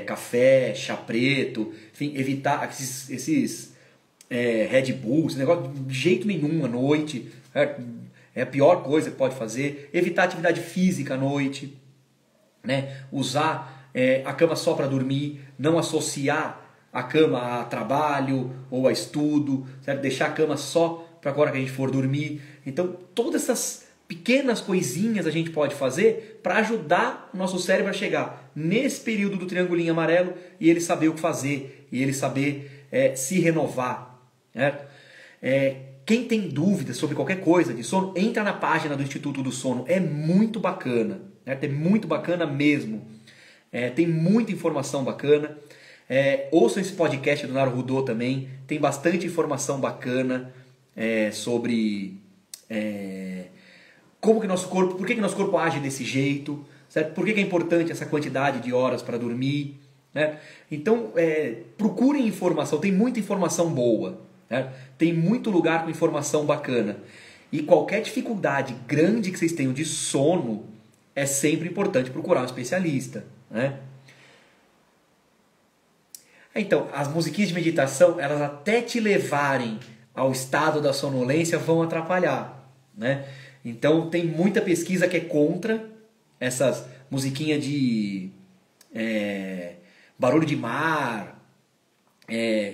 café, chá preto, enfim, evitar esses Red Bull, esse negócio de jeito nenhum à noite, é a pior coisa que pode fazer. Evitar atividade física à noite, né? Usar a cama só para dormir, não associar a cama a trabalho ou a estudo, certo? Deixar a cama só para agora que a gente for dormir. Então, todas essas pequenas coisinhas a gente pode fazer para ajudar o nosso cérebro a chegar nesse período do triangulinho amarelo e ele saber o que fazer, e ele saber se renovar, certo? Quem tem dúvidas sobre qualquer coisa de sono, entra na página do Instituto do Sono. É muito bacana, né? É muito bacana mesmo. Tem muita informação bacana. Ouçam esse podcast do Naruhodô também. Tem bastante informação bacana sobre como que nosso corpo, por que nosso corpo age desse jeito, certo? Por que é importante essa quantidade de horas para dormir, né? Então, procurem informação. Tem muita informação boa. Tem muito lugar com informação bacana. E qualquer dificuldade grande que vocês tenham de sono, é sempre importante procurar um especialista, né? Então, as musiquinhas de meditação, elas até te levarem ao estado da sonolência vão atrapalhar, né? Então tem muita pesquisa que é contra essas musiquinhas de barulho de mar,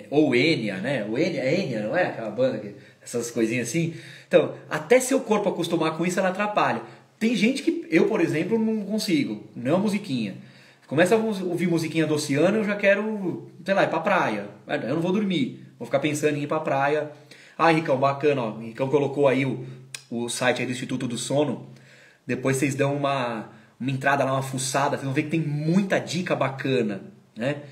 ou Enya, né? O Enya, é Enya, não é? Aquela banda, essas coisinhas assim. Então, até seu corpo acostumar com isso, ela atrapalha. Tem gente que, eu por exemplo, não consigo, não é uma musiquinha. Começa a ouvir musiquinha do oceano, eu já quero, sei lá, ir pra praia. Eu não vou dormir, vou ficar pensando em ir pra praia. Ah, Ricão, bacana, ó. O Ricão colocou aí o site aí do Instituto do Sono. Depois vocês dão uma entrada lá, uma fuçada, vocês vão ver que tem muita dica bacana, né?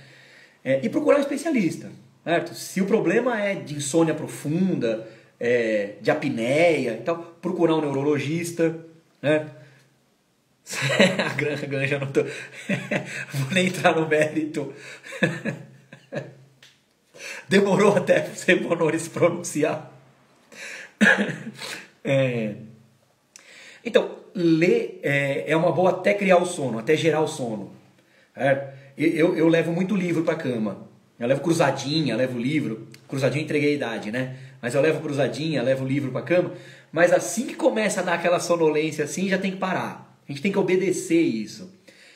E procurar um especialista, certo? Se o problema é de insônia profunda, de apneia e tal, procurar um neurologista, né? A granja não tô... Vou nem entrar no mérito. Demorou até para você, Bonori, se pronunciar. Então, ler é uma boa até criar o sono, até gerar o sono. Eu levo muito livro para cama. Eu levo cruzadinha, levo livro. Cruzadinha entreguei a idade, né? Mas eu levo cruzadinha, levo livro para cama. Mas assim que começa a dar aquela sonolência assim, já tem que parar. A gente tem que obedecer isso.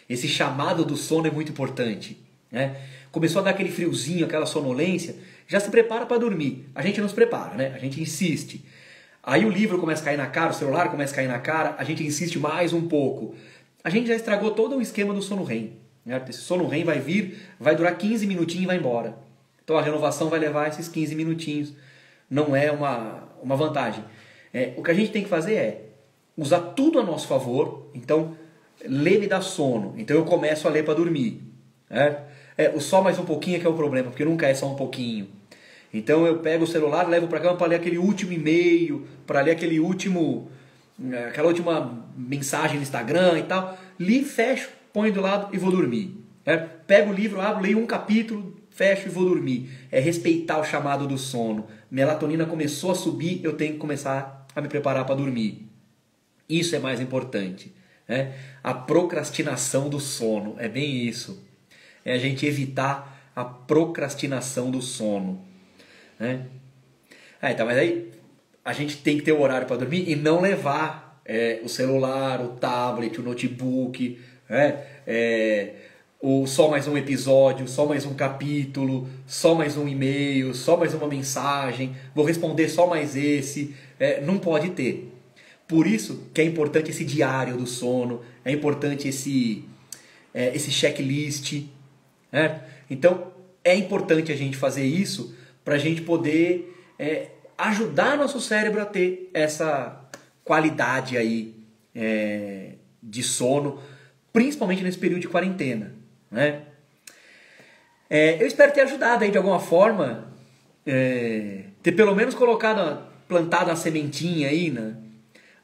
Esse chamado do sono é muito importante, né? Começou a dar aquele friozinho, aquela sonolência, já se prepara para dormir. A gente não se prepara, né? A gente insiste. Aí o livro começa a cair na cara, o celular começa a cair na cara, a gente insiste mais um pouco. A gente já estragou todo o esquema do sono REM. Né? Esse sono REM vai vir, vai durar 15 minutinhos e vai embora. Então a renovação vai levar esses 15 minutinhos. Não é uma vantagem. O que a gente tem que fazer é usar tudo a nosso favor. Então, ler me dá sono. Então eu começo a ler para dormir. O só mais um pouquinho é que é o problema, porque nunca é só um pouquinho. Então eu pego o celular, levo para cama para ler aquele último e-mail, para ler aquela última mensagem no Instagram e tal. Li, fecho, ponho do lado e vou dormir. Pego o livro, abro, leio um capítulo, fecho e vou dormir. É respeitar o chamado do sono. Melatonina começou a subir, eu tenho que começar a me preparar para dormir. Isso é mais importante. A procrastinação do sono, é bem isso. É a gente evitar a procrastinação do sono. Tá, mas aí a gente tem que ter o horário para dormir e não levar o celular, o tablet, o notebook, só mais um episódio, só mais um capítulo, só mais um e-mail, só mais uma mensagem, vou responder só mais esse. Não pode ter. Por isso que é importante esse diário do sono, é importante esse checklist. Então é importante a gente fazer isso para a gente poder ajudar nosso cérebro a ter essa qualidade aí de sono, principalmente nesse período de quarentena. Eu espero ter ajudado aí de alguma forma, ter pelo menos plantado uma sementinha aí,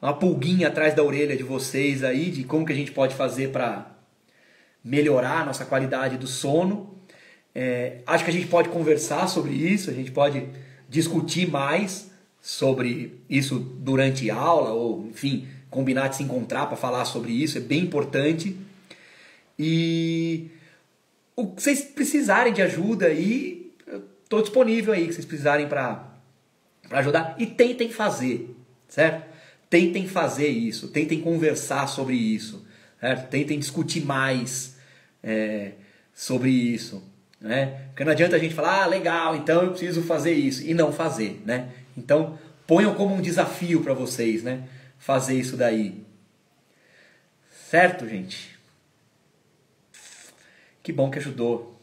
uma pulguinha atrás da orelha de vocês aí, de como que a gente pode fazer para melhorar a nossa qualidade do sono. Acho que a gente pode conversar sobre isso, a gente pode discutir mais sobre isso durante aula, ou enfim, combinar de se encontrar para falar sobre isso, é bem importante. E o que vocês precisarem de ajuda aí, eu estou disponível aí, que vocês precisarem para ajudar. E tentem fazer, certo? Tentem fazer isso, tentem conversar sobre isso, certo? Tentem discutir mais sobre isso. Porque não adianta a gente falar, legal, então eu preciso fazer isso, e não fazer, né? Então ponham como um desafio para vocês, né? Fazer isso daí. Certo, gente? Que bom que ajudou.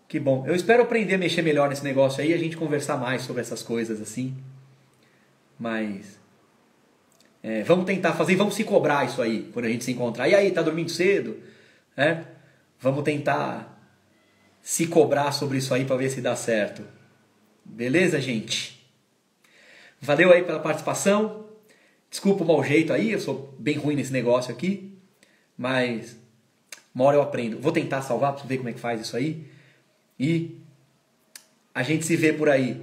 Que bom. Eu espero aprender a mexer melhor nesse negócio aí, a gente conversar mais sobre essas coisas assim. Mas vamos tentar fazer e vamos se cobrar isso aí, quando a gente se encontrar. E aí, tá dormindo cedo? Vamos tentar se cobrar sobre isso aí para ver se dá certo. Beleza, gente? Valeu aí pela participação. Desculpa o mau jeito aí, eu sou bem ruim nesse negócio aqui. Mas uma hora eu aprendo. Vou tentar salvar para ver como é que faz isso aí. E a gente se vê por aí.